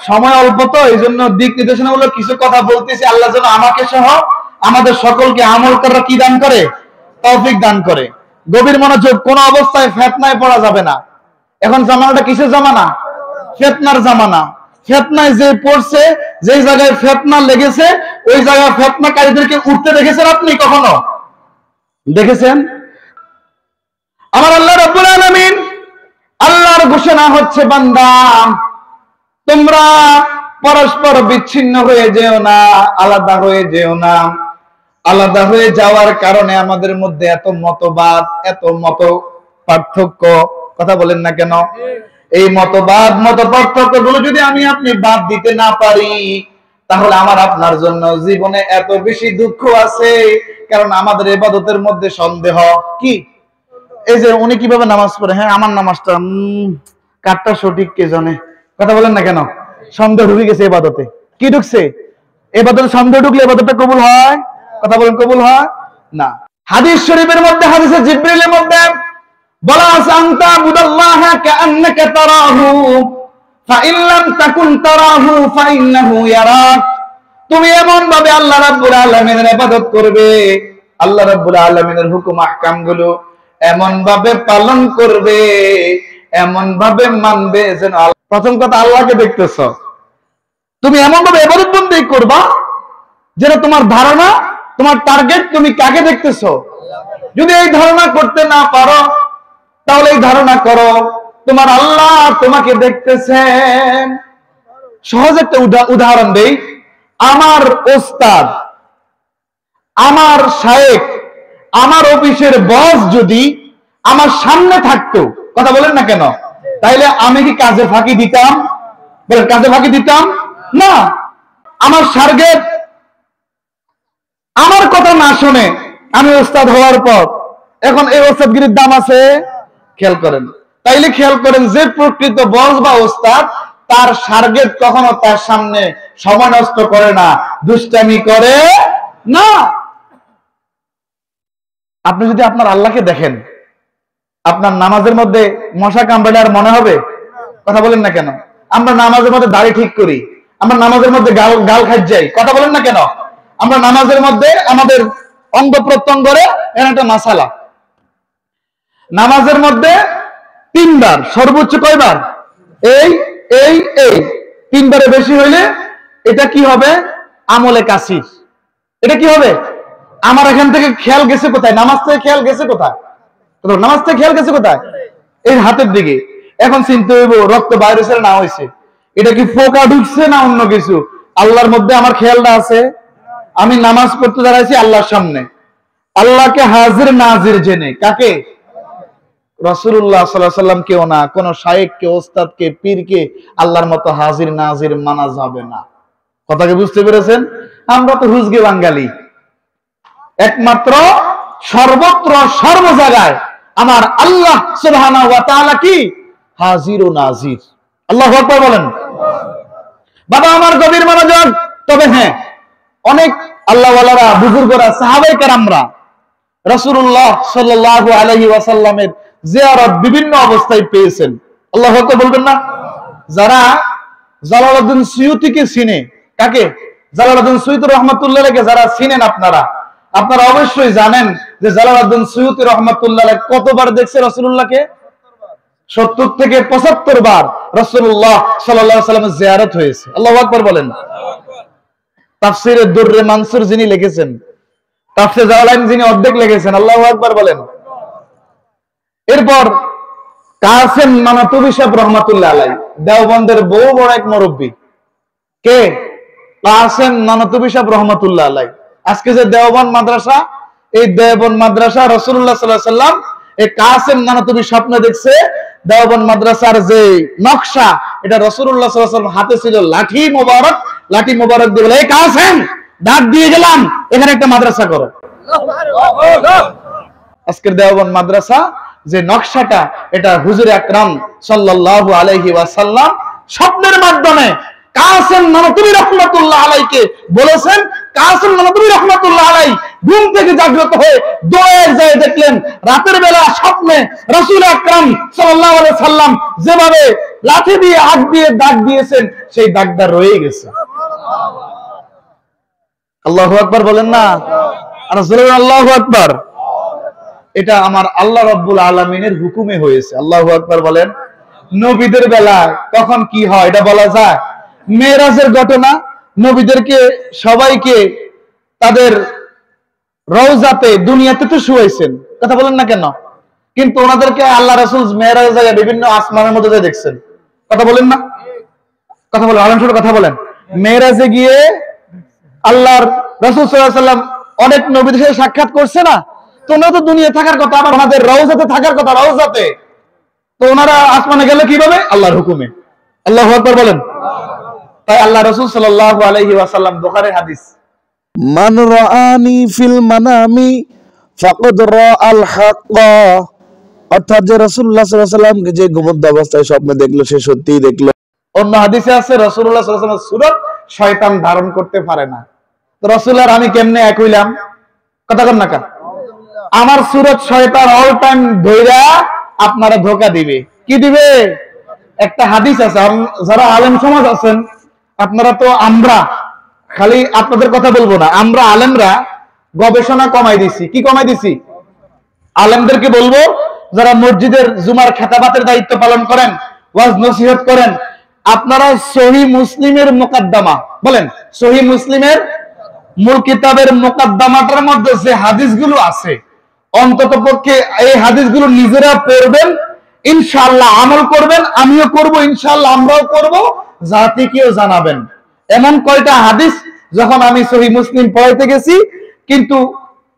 সময় অল্প, তো এই জন্য দিক নির্দেশনামূলক কিছু কথা বলতেছি। আল্লাহ যেন আমাকে সহ আমাদের সকলকে আমল করার কি দান করে, তৌফিক দান করে। গভীর মনোযোগ, কোন অবস্থায় ফিতনায় পড়া যাবে না। এখন জামানাটা কিসের জামানা? ফিতনার জামানা। ফিতনায় যে পড়ছে, যে জায়গায় ফিতনা লেগেছে, ওই জায়গায় ফিতনাকারীদেরকে উঠতে দেখেছেন আপনি কখনো? দেখেছেন? আমার আল্লাহ রাব্বুল আলামিন, আল্লাহর ঘোষণা হচ্ছে, বান্দা তোমরা পরস্পর বিচ্ছিন্ন হয়ে যেও না, আলাদা হয়ে যেও না। আলাদা হয়ে যাওয়ার কারণে আমাদের মধ্যে এত মতবাদ, এত মত পার্থক্য, কথা বলেন না কেন? এই মতবাদ, মত পার্থক্য গুলো যদি আমি আপনি বাদ দিতে না পারি, তাহলে আমার আপনার জন্য জীবনে এত বেশি দুঃখ আছে। কারণ আমাদের ইবাদতের মধ্যে সন্দেহ। কি এই যে উনি কিভাবে নামাজ পড়ে, হ্যাঁ আমার নামাজটা কারটা সঠিক কে জানে, কথা বলেন না কেন? সন্দেহ ঢুকে গেছে ইবাদতে। কি ঢুকছে? ইবাদতে সন্দেহ ঢুকলে ইবাদতটা কবুল হয়? কথা বলেন, কবুল হয় না। হাদিস শরীফের মধ্যে, হাদিসে জিবরিলের মধ্যে বলা আছে, আনতা বুদাল্লাহা কাআন্নাকা তারাহু ফাইন লাম তাকুন তারাহু ফাইন্নাহু ইয়ারাক। তুমি এমন ভাবে আল্লাহ রাব্বুল আলামিনের ইবাদত করবে, আল্লাহ রাব্বুল আলামিনের হুকুম আহকাম গুলো এমন ভাবে পালন করবে, এমন ভাবে মানবে যেন প্রথম কথা আল্লাহকে দেখতেছো। তুমি এমন ভাবে ইবাদত বন্দেগী করবা যেন তোমার ধারণা, তোমার টার্গেট, তুমি কাকে দেখতেছো। যদি এই ধারণা করতে না পারো, তাহলে এই ধারণা করো তোমার আল্লাহ তোমাকে দেখতেছেন। সহজ একটা উদাহরণ দেই। আমার ওস্তাদ, আমার শায়েখ, আমার অফিসের বস যদি আমার সামনে থাকতো, কথা বলেন না কেন, তাইলে আমি কি কাজে ফাঁকি দিতাম? বলেন, কাজে ফাঁকি দিতাম না। আমার টার্গেট আমার কথা না শুনে আমি ওস্তাদ হওয়ার পর এখন এই ওস্তাদগিরির দাম আছে? খেয়াল করেন। তাইলে খেয়াল করেন, যে প্রকৃত বস বা ওস্তাদ, তার টার্গেট কখনো তার সামনে সময় নষ্ট করে না, দুষ্টামি করে না। আপনি যদি আপনার আল্লাহকে দেখেন, আপনার নামাজের মধ্যে মশা কামড়ালে আর মনে হবে? কথা বলেন না কেন? আমরা নামাজের মধ্যে দাড়ি ঠিক করি, আমরা নামাজের মধ্যে গাল খাই যাই, কথা বলেন না কেন? আমরা নামাজের মধ্যে আমাদের অঙ্গ প্রত্যঙ্গরে একটা মাসালা। নামাজের মধ্যে তিনবার, সর্বোচ্চ কয়বার? এই এই এই তিনবারে বেশি হইলে এটা কি হবে? আমলে কাসির। এটা কি হবে? আমার এখান থেকে খেয়াল গেছে কোথায়? নামাজ থেকে খেয়াল গেছে কোথায়? নামাজ থেকে খেয়াল গেছে কোথায়? এই হাতের দিকে। এখন চিন্তা হইব, রক্ত বাইরে হয়েছে না হয়েছে, এটা কি ফোকা ঢুকছে না অন্য কিছু? আল্লাহর মধ্যে আমার খেয়ালটা আছে। আমি নামাজ পড়তে দাঁড়াইছি আল্লাহর সামনে, আল্লাহকে হাজির নাজির জেনে। কাকে? রাসূলুল্লাহ সাল্লাল্লাহু আলাইহি ওয়াসাল্লাম কেও না, কোন শায়েখকে, ওস্তাদকে, পীরকে আল্লাহর মতো হাজির নাজির মানা যাবে না। কথাকে বুঝতে পেরেছেন? আমরা তো হুজগে বাঙালি। একমাত্র সর্বত্র সর্ব জায়গায় আমার আল্লাহ সুবহানাহু ওয়া তাআলা কি? হাজির ও নাজির। আল্লাহু আকবার বলেন। বাবা আমার গভীর মনোযোগ। তবে হ্যাঁ, অনেক আল্লাহ ওয়ালারা, বুজুর্গরা, সাহাবায়ে কেরামরা রাসূলুল্লাহ সাল্লাল্লাহু আলাইহি ওয়াসাল্লামের জিয়ারত বিভিন্ন অবস্থায় পেয়েছেন। আল্লাহু আকবার বলবেন না? যারা জালালউদ্দিন সুয়ুতিকে চিনে, কাকে? জালালউদ্দিন সুয়ুতি রাহমাতুল্লাহ আলাইহি যারা চিনেন, আপনারা অবশ্যই জানেন যে জালালউদ্দিন সুয়ুতি রাহমাতুল্লাহ আলাইহি কতবার দেখছে রাসূলুল্লাহকে? 70 থেকে 75 বার রাসূলুল্লাহ সাল্লাল্লাহু আলাইহি ওয়াসাল্লামের জিয়ারত হয়েছে। আল্লাহু আকবার বলেন। তাফসীরে দুররে মানসুর যিনি লিখেছেন, তাফসীর জালালাইন যিনি অর্ধেক লিখেছেন, আল্লাহু আকবার বলেন। এরপর কাসেম নানাতুবি সাহেব রহমাতুল্লাহ আলাইহি, দেওবন্দের বহু বড় এক মুরব্বী। কে? কাসেম নানাতুবি সাহেব রহমাতুল্লাহ আলাইহি। আজকে যে দেওবন্দ মাদ্রাসা, এই দেওবন্দ মাদ্রাসা রাসূলুল্লাহ সাল্লাল্লাহু আলাইহি ওয়াসাল্লাম এই কাসেম নানাতুবি স্বপ্ন দেখছে দেওবন্দ মাদ্রাসার যে নকশা, এটা রাসূলুল্লাহ সাল্লাল্লাহু আলাইহি ওয়াসাল্লাম হাতে ছিল লাঠি মোবারক, লাঠি মোবারক দিয়ে বলে, এই কাসেম, ডাক দিয়ে গেলাম, এখানে একটা মাদ্রাসা করো। আজকের দেওবন্দ মাদ্রাসা যে নকশাটা, এটা হুজুর আকরাম সাল্লাল্লাহু আলাইহি ওয়াসাল্লাম স্বপ্নের মাধ্যমে কাসেম নানাতুবি রাহমাতুল্লাহ আলাইহিকে বলেছেন। কাসেম নানাতুবি রাহমাতুল্লাহ আলাইহি ঘুম থেকে জাগ্রত হয়ে দৌড়ে যায় দেখলেন রাতের বেলা স্বপ্নে রাসূল আকরাম সাল্লাল্লাহু আলাইহি ওয়াসাল্লাম যেভাবে লাঠি দিয়ে হাত দিয়ে দাগ দিয়েছেন, সেই দাগটা রয়ে গেছে। আল্লাহু আকবার বলেন না, আর আল্লাহু আকবার। এটা আমার আল্লাহ রাব্বুল আলামিনের হুকুমে হয়েছে। আল্লাহু আকবার বলেন। নবীদের বেলায় তখন কি হয় এটা বলা যায়? মেরাজের ঘটনা, নবীদেরকে সবাইকে তাদের রওজাতে দুনিয়াতে তো শুয়াইছেন, কথা বলেন না কেন? কিন্তু ওনাদেরকে আল্লাহ রাসূল মেরাজে যায় বিভিন্ন আসমানের মধ্যে দেখছেন, কথা বলেন না? কথা বলেন, আরাম করে কথা বলেন। মেরাজে গিয়ে আল্লাহর রাসূল সাল্লাল্লাহু আলাইহি ওয়াসাল্লাম অনেক নবীদের সাথে সাক্ষাৎ করছে না? তো ওনারা তো দুনিয়া থাকার কথা, আবার ওনাদের রওজাতে থাকার কথা, রওজাতে। তো ওনারা আসমানে গেলে কিভাবে? আল্লাহর হুকুমে। আল্লাহু আকবার বলেন। তাই আল্লাহ রাসূল সাল্লাল্লাহু আলাইহি ওয়াসাল্লাম, বুখারী হাদিস, মান রাআনি ফিল মানামি ফাকাদ রাআল হক, অর্থাৎ যে রাসূলুল্লাহ সাল্লাল্লাহু আলাইহি ওয়াসাল্লাম যে ঘুমন্ত অবস্থায় স্বপ্নে দেখলো সে সত্যিই দেখলো। অন্য হাদিসে আছে রাসূলুল্লাহ সাল্লাল্লাহু আলাইহি ওয়াসাল্লামের সূরত শয়তান ধারণ করতে পারে না। তো রাসূল আর আমি কেমনে এক হইলাম? কথা কন না কা? আমার সূরত শয়তান অল টাইম ধইরা আপনারা ধোঁকা দিবে। কি দিবে? একটা হাদিস আছে, যারা আলেম সমাজ আছেন আপনারা তো, আমরা খালি আপনাদের কথা বলবো না, আমরা আলেমরা গবেষণা কমাই দিছি। কি কমাই দিছি? আলেমদেরকে বলবো, যারা মসজিদের জুমার খেতাবাতের দায়িত্ব পালন করেন, ওয়াজ নসিহত করেন, আপনারা সহিহ মুসলিমের মুকাদ্দামা বলেন, সহিহ মুসলিমের মূল কিতাবের মুকাদ্দামাটার মধ্যে যে হাদিসগুলো আছে, অন্তত পক্ষে এই হাদিসগুলো নিজেরা পড়বেন, ইনশাআল্লাহ আমল করবেন, আমিও করব, ইনশাআল্লাহ আমরাও করব, জাতিকেও জানাবেন। এমন কয়টা হাদিস যখন আমি সহিহ মুসলিম পড়াইতে গেছি, কিন্তু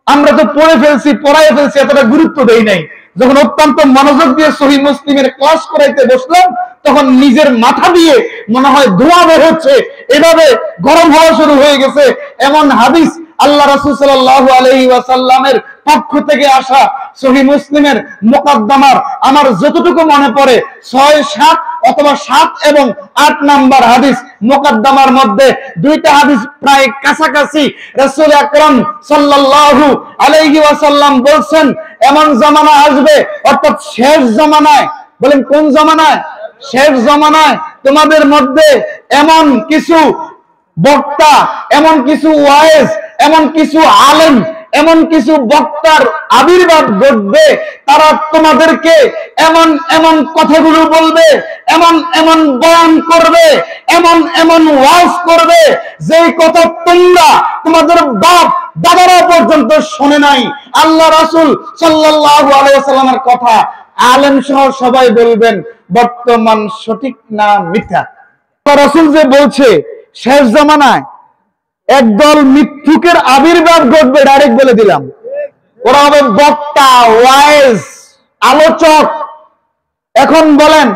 আমরা তো পড়ে ফেলছি, পড়াই ফেলছি, এতটা গুরুত্ব দেই নাই। যখন অত্যন্ত মনোযোগ দিয়ে সহিহ মুসলিমের ক্লাস করাইতে বসলাম, তখন নিজের মাথা দিয়ে মনে হয় ধোঁয়া বের হচ্ছে, এভাবে গরম হওয়া শুরু হয়ে গেছে। এমন হাদিস আল্লাহ রাসূল সাল্লাল্লাহু আলাইহি ওয়াসাল্লামের পক্ষ থেকে আসা সহিহ মুসলিমের মুকাদ্দামার আমার যতটুকু মনে পড়ে 6, 7 অথবা 7 এবং 8 নাম্বার হাদিস মুকাদ্দামার মধ্যে দুইটা হাদিস প্রায় কাছাকাছি। রাসূল আকরাম সাল্লাল্লাহু আলাইহি ওয়াসাল্লাম বলছেন, এমন জামানা আসবে, অর্থাৎ শেষ জামানায়, বলেন কোন জামানায়? শেষ জামানায় তোমাদের মধ্যে এমন কিছু বক্তা, এমন কিছু ওয়াইজ, এমন কিছু আলেম, এমন কিছু বক্তার আবির্ভাব ঘটবে, তারা তোমাদেরকে এমন এমন কথাগুলো বলবে, এমন এমন বয়ান করবে, এমন এমন ওয়াজ করবে, যেই কথা তোমরা তোমাদের বাপ দাদারা পর্যন্ত শোনে নাই। আল্লাহ রাসূল সাল্লাল্লাহু আলাইহি ওয়াসাল্লামের কথা আলেম সহ সবাই বলবেন বর্তমান সঠিক না মিথ্যা। রাসূল যে বলছে শেষ জামানায় একদল মিথ্যুকের আবির্ভাব ঘটবে, ডাইরেক্ট বলে দিলাম। ওরা হবে বক্তা, ওয়াইজ, আলোচক। এখন বলেন,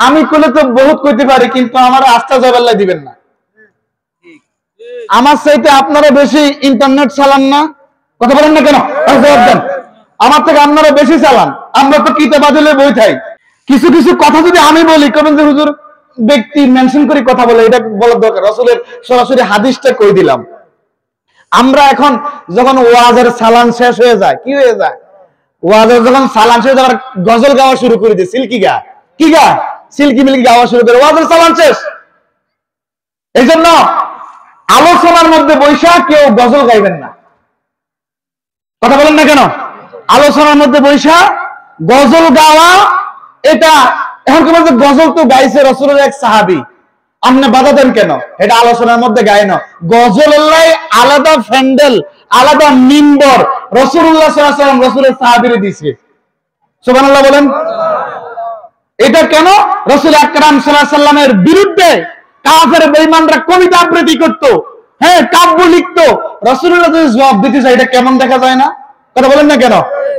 আমি কইলে তো বহুত কইতে পারি, কিন্তু আমার আস্থা জবাল্লাই দিবেন না। আমার চাইতে আপনারা বেশি ইন্টারনেট চালান না? কথা বলেন না কেন? জবাব দেন। আমার থেকে আপনারা বেশি চালান, আমরা তো কিতাবাদিলে বই থাই। কিছু কিছু কথা যদি আমি বলি, কবেন যে হুজুর ব্যক্তি মেনশন করে কথা বলে, এটা বলার দরকার। রাসূলের সরাসরি হাদিসটা কই দিলাম। আমরা এখন যখন ওয়াজের সালান শেষ হয়ে যায়, কি হয়ে যায়? ওয়াজের যখন সালান শেষ হয়ে গজল গাওয়া শুরু করে দিই, সিল্কি গা, কি গা, সিল্কি মিল্কি গাওয়া শুরু করে, ওয়াজের সালান শেষ। এই জন্য আলোচনার মধ্যে বৈশা কেউ গজল গাইবেন না। কথা বলেন না কেন? আলোচনার মধ্যে বৈশা গজল গাওয়া, এটা এখন কি বলছে, গজল তো গাইছে রাসূলের এক সাহাবী, আপনি বাধা দেন কেন? এটা আলোচনার মধ্যে গায় না। গজলের আলাদা ফ্যান্ডেল, আলাদা মিম্বর রাসূলুল্লাহ সাল্লাল্লাহু আলাইহি ওয়াসাল্লাম রাসূলের সাহাবীরে দিয়েছে। সুবহানাল্লাহ বলেন। এটা কেন? রাসূল আকরাম সাল্লাল্লাহু আলাইহি ওয়াসাল্লামের বিরুদ্ধে কাফের বেঈমানরা কবিতা আবৃত্তি করত, হ্যাঁ কাব্য লিখত, রাসূলুল্লাহ যদি জবাব দিতে চায়, এটা কেমন দেখা যায় না? কথা বলেন না কেন?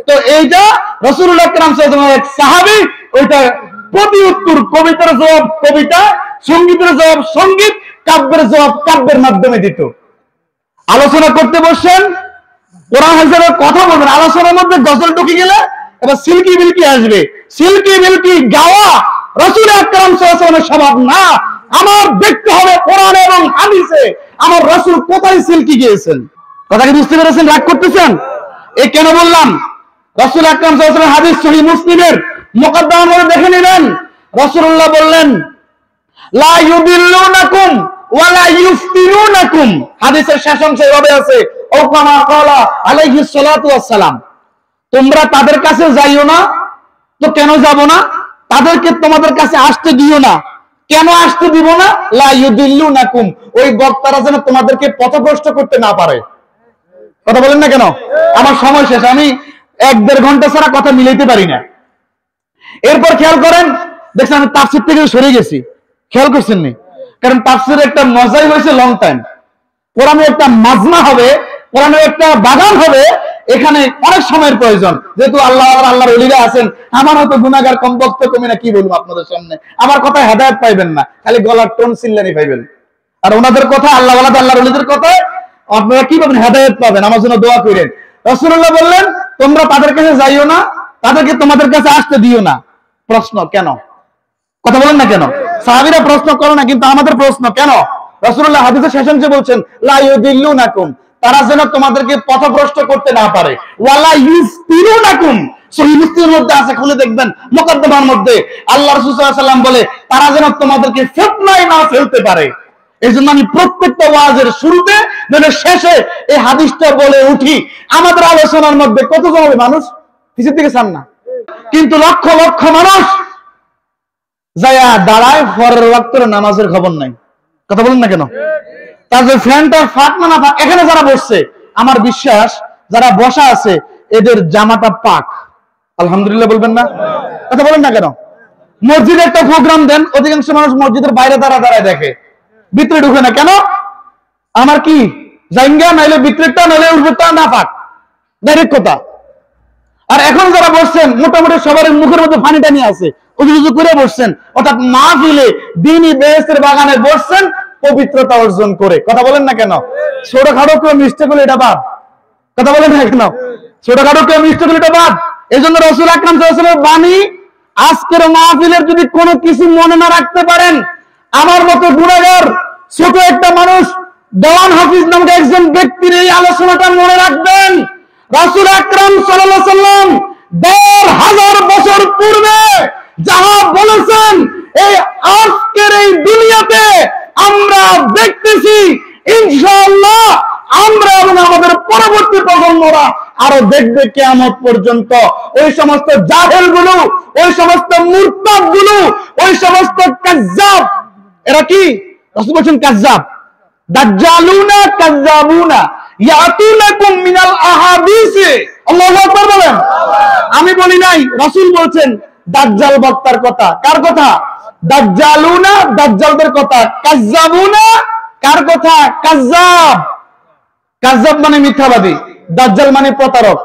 তো এইটা রাসূলুল্লাহ আকরাম সাল্লাল্লাহু আলাইহি ওয়াসাল্লামের এক সাহাবী, ওইটা প্রতি উত্তর, কবিতার জবাব কবিতা, সঙ্গীতের জবাব সঙ্গীত, কাব্যের জবাব কাব্যের মাধ্যমে দিত। আলোচনা করতে বসেন, কোরআন হাদিসের কথা বলবেন, আলোচনার মধ্যে গজল ঢুকে গেলে এবার সিল্কি বিল্কি আসবে। সিল্কি বিল্কি গাওয়া রাসূল আকরাম সাল্লাল্লাহু আলাইহি ওয়াসাল্লামের স্বভাব না। আমার দেখতে হবে কোরআন এবং হাদিসে আমার রাসূল কোথায় সিল্কি গিয়েছেন। কথা কি বুঝতে পেরেছেন? রাগ করতেছেন? এই কেন বললাম? রাসূল আকরাম সাল্লাল্লাহু আলাইহি ওয়াসাল্লাম হাদিস সহিহ মুসলিমের মুকাদ্দামার মধ্যে দেখে নেবেন, রাসূলুল্লাহ বললেন লা ইউদিল্লুনাকুম ওয়া লা ইফতিনুনাকুম। হাদিসের শেষ অংশে এভাবে আছে, ও কামা ক্বালা আলাইহিস সালাতু ওয়াস সালাম, তোমরা তাদের কাছে যাইও না। তো কেন যাব না? তাদেরকে তোমাদের কাছে আসতে দিও না। কেন আসতে দিব না? লা ইউদিল্লুনাকুম, ওই বক্তারা যেন তোমাদেরকে পথভ্রষ্ট করতে না পারে। কথা বলেন না কেন? আমার সময় শেষ, আমি 1-1.5 ঘন্টা ছাড়া কথা মিলাইতে পারি না। এরপর খেয়াল করেন, দেখছেন আমি তাফসীর থেকে সরে গেছি, খেয়াল করছেন নি? কারণ তাফসীরের একটা মজাই হয়েছে লং টাইম। কোরআনে একটা মাজমা হবে, কোরআনে একটা বাগান হবে, এখানে অনেক সময়ের প্রয়োজন। যেহেতু আল্লাহর ওলিরা আছেন, আমার হয়তো গুনাহগার কমপক্ষে কমে না, কি বলবো আপনাদের সামনে, আমার কথায় হেদায়েত পাইবেন না, খালি গলার টোন চিল্লানি পাইবেন। আর ওনাদের কথা, আল্লাহর ওলিদের কথায় আপনারা কি পাবেন? হেদায়েত পাবেন। আমার জন্য দোয়া করেন। রাসূলুল্লাহ বললেন তোমরা তাদের কাছে যাইও না, তাদেরকে তোমাদের কাছে আসতে দিও না। প্রশ্ন, কেন? কথা বলেন না কেন? সাহাবীরা প্রশ্ন করে না, কিন্তু আমাদের প্রশ্ন কেন? রাসূলুল্লাহ হাদিসের শেষ অংশে বলছেন লা ইউদিল্লুনাকুম, তারা যেন তোমাদেরকে পথভ্রষ্ট করতে না পারে। ওয়ালা ইফতিনুনাকুম, সহিহ মুসলিমের মধ্যে আছে, খুলে দেখবেন মুকদ্দমার মধ্যে আল্লাহ রাসূল সাল্লাল্লাহু আলাইহি ওয়াসাল্লাম বলে তারা যেন তোমাদেরকে ফিতনায় না ফেলতে পারে। এইজন্য আমি প্রত্যেকটা ওয়াজের শুরুতে মানে শেষে এই হাদিসটা বলে উঠি। আমাদের আলোচনার মধ্যে কতজন হবে মানুষ? পিছের দিকে চান না, কিন্তু লক্ষ লক্ষ মানুষ যায়া দাঁড়ায়, ফরের ওয়াক্তের নামাজের খবর নাই। কথা বলেন না কেন? তাদের ফ্যানটা ফাট না ফাট, এখানে যারা বসছে আমার বিশ্বাস যারা বসা আছে এদের জামাটা পাক। আলহামদুলিল্লাহ বলবেন না? কথা বলেন না কেন? মসজিদে একটা প্রোগ্রাম দেন, অধিকাংশ মানুষ মসজিদের বাইরে দাঁড়ায় দেখে, ভিতরে ঢুকে না। কেন? আমার কি জাইঙ্গা, নাইলে ভিতরেরটা নাইলে উপরটা না পাক, ডাইরেক্ট কথা। আর এখন যারা বসছেন মোটামুটি সবার মুখের মধ্যে পানিটা নিয়ে আছে, উজু করে বসছেন, অর্থাৎ মাহফিলে দ্বীনি বেহেশতের বাগানে বসছেন পবিত্রতা অর্জন করে। কথা বলেন না কেন? ছোটখাটো কেউ মিস্টেক হলে এটা বাদ। কথা বলেন না কেন? ছোটখাটো কেউ মিস্টেক হলে এটা বাদ। এই জন্য রাসূল আকরাম সাল্লাল্লাহু আলাইহি ওয়াসাল্লামের বাণী আজকের মাহফিলের যদি কোনো কিছু মনে না রাখতে পারেন, আমার মতো গুনাহগার ছোট একটা মানুষ দেওয়ান হাফিজ নামক একজন ব্যক্তির এই আলোচনাটা মনে রাখবেন। রাসূল আকরাম সাল্লাল্লাহু আলাইহি ওয়াসাল্লাম ১,৫০০ বছর পূর্বে যাহা বলেছেন, এই আজকের এই দুনিয়াতে আমরা দেখতেছি, ইনশাআল্লাহ আমরা এবং আমাদের পরবর্তী প্রজন্মরা আরো দেখবে কিয়ামত পর্যন্ত। ওই সমস্ত জাহেল গুলো, ওই সমস্ত মুরতাদ গুলো, ওই সমস্ত কাজ্জাব, এরা কি? রাসূল বলেন কাজ্জাব, দাজ্জালুনা কাজ্জাবুনা ইয়াতুনাকুম মিনাল আহাদিসে। আল্লাহু আকবার বলেন। আমি বলি নাই, রাসূল বলছেন দাজ্জাল বক্তার কথা। কার কথা? দাজ্জালুনা, দাজ্জালদের কথা। কাজ্জাবুনা, কার কথা? কাজ্জাব। কাজ্জাব মানে মিথ্যাবাদী, দাজ্জাল মানে প্রতারক।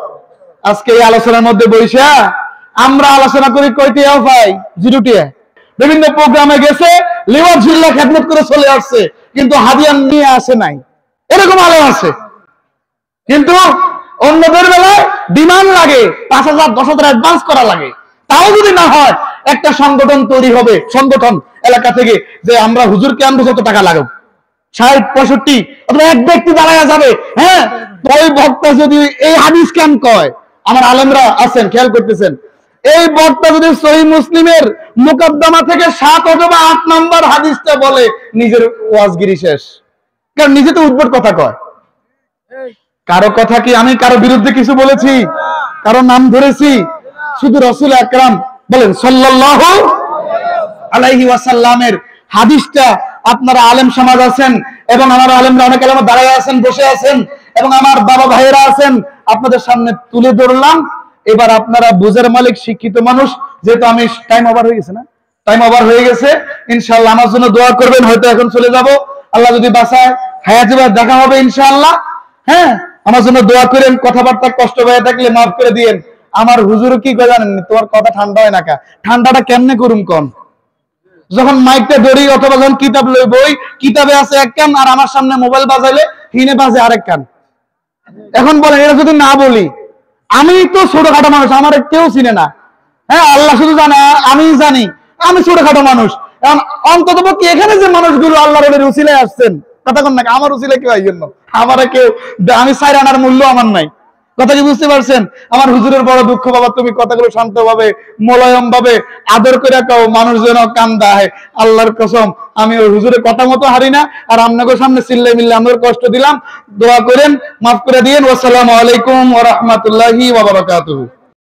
আজকে এই আলোচনার মধ্যে বইসা আমরা আলোচনা করি কয়টিয়াও পাই? 0টিয়া। বিভিন্ন প্রোগ্রামে গেছে, লিওয়ার ঝিল্লা খেদমত করে চলে আসছে, কিন্তু হাদিয়া নিয়ে আসে নাই। এরকম আলেম আছে, কিন্তু অন্যদের বেলায় ডিমান্ড লাগে ৫,০০০ ১০,০০০ অ্যাডভান্স করা লাগে। তাও যদি না হয়, একটা সংগঠন তৈরি হবে, সংগঠন এলাকা থেকে, যে আমরা হুজুরকে আনবো, কত টাকা লাগুক, ৬০ ৬৫ অথবা এক ব্যক্তি দাঁড়ায় যাবে। হ্যাঁ, ওই বক্তা যদি এই হাদিস কেন কয়, আমার আলেমরা আছেন, খেয়াল করতেছেন, এই বক্তা যদি সহিহ মুসলিমের মুকদ্দমা থেকে ৭ অথবা ৮ নম্বর হাদিসটা বলে, নিজের ওয়াজগিরি শেষ। কারণ নিজে তো উদ্ভট কথা কয়। কারো কথা কি আমি কারো বিরুদ্ধে কিছু বলেছি? কারো নাম ধরেছি? শুধু রাসূল আকরাম বলেন সাল্লাল্লাহু আলাইহি ওয়াসাল্লামের হাদিসটা আপনারা আলেম সমাজ আছেন, এবং আমার আলেমরা অনেক আলেম দাঁড়ায় আছেন, বসে আছেন, এবং আমার বাবা ভাইয়েরা আছেন, আপনাদের সামনে তুলে ধরলাম। এবার আপনারা বুঝের মালিক, শিক্ষিত মানুষ, যেহেতু আমি টাইম ওভার হয়ে গেছে না, টাইম ওভার হয়ে গেছে, ইনশাআল্লাহ আমার জন্য দোয়া করবেন। হয়তো এখন চলে যাব, আল্লাহ যদি বাঁচায় হায়াতে দেখা হবে ইনশাআল্লাহ। হ্যাঁ, আমার জন্য দোয়া করেন। কথাবার্তা কষ্ট হয়ে থাকলে মাফ করে দিয়েন। আমার হুজুর কি করে জানেন? তোমার কথা ঠান্ডা হয় না কা? ঠান্ডাটা কেমনে করুম কন? যখন মাইকটা ধরি অথবা যখন কিতাব লই বই, কিতাবে আছে এক কান, আর আমার সামনে মোবাইল বাজাইলে হিনে বাজে আরেক কান। এখন বলেন, এটা যদি না বলি, আমি তো ছোটখাটো মানুষ, আমার কেউ চিনে না। হ্যাঁ, আল্লাহ শুধু জানে, আমি জানি আমি ছোটখাটো মানুষ। এখন অন্তত পক্ষে এখানে যে মানুষগুলো আল্লাহর উসিলায় আসছেন, কথা কন না, আমার উসিলা কেউ এই জন্য আমারে কেউ, আমি ৪ আনার মূল্য আমার নাই। কথা কি বুঝতে পারছেন? আমার হুজুরের বড় দুঃখ, বাবা তুমি কথাগুলো শান্তভাবে মোলায়ম ভাবে আদর করে কাও, মানুষ যেন কান্দা হয়। আল্লাহর কসম আমি ওই হুজুরের কথা মতো হারি না, আর আপনাদের সামনে চিল্লে মিল্লে আমাদের কষ্ট দিলাম, দোয়া করেন, মাফ করে দিয়েন। ওয়াসসালামু আলাইকুম ওয়া রাহমাতুল্লাহি ওয়া বারাকাতুহু।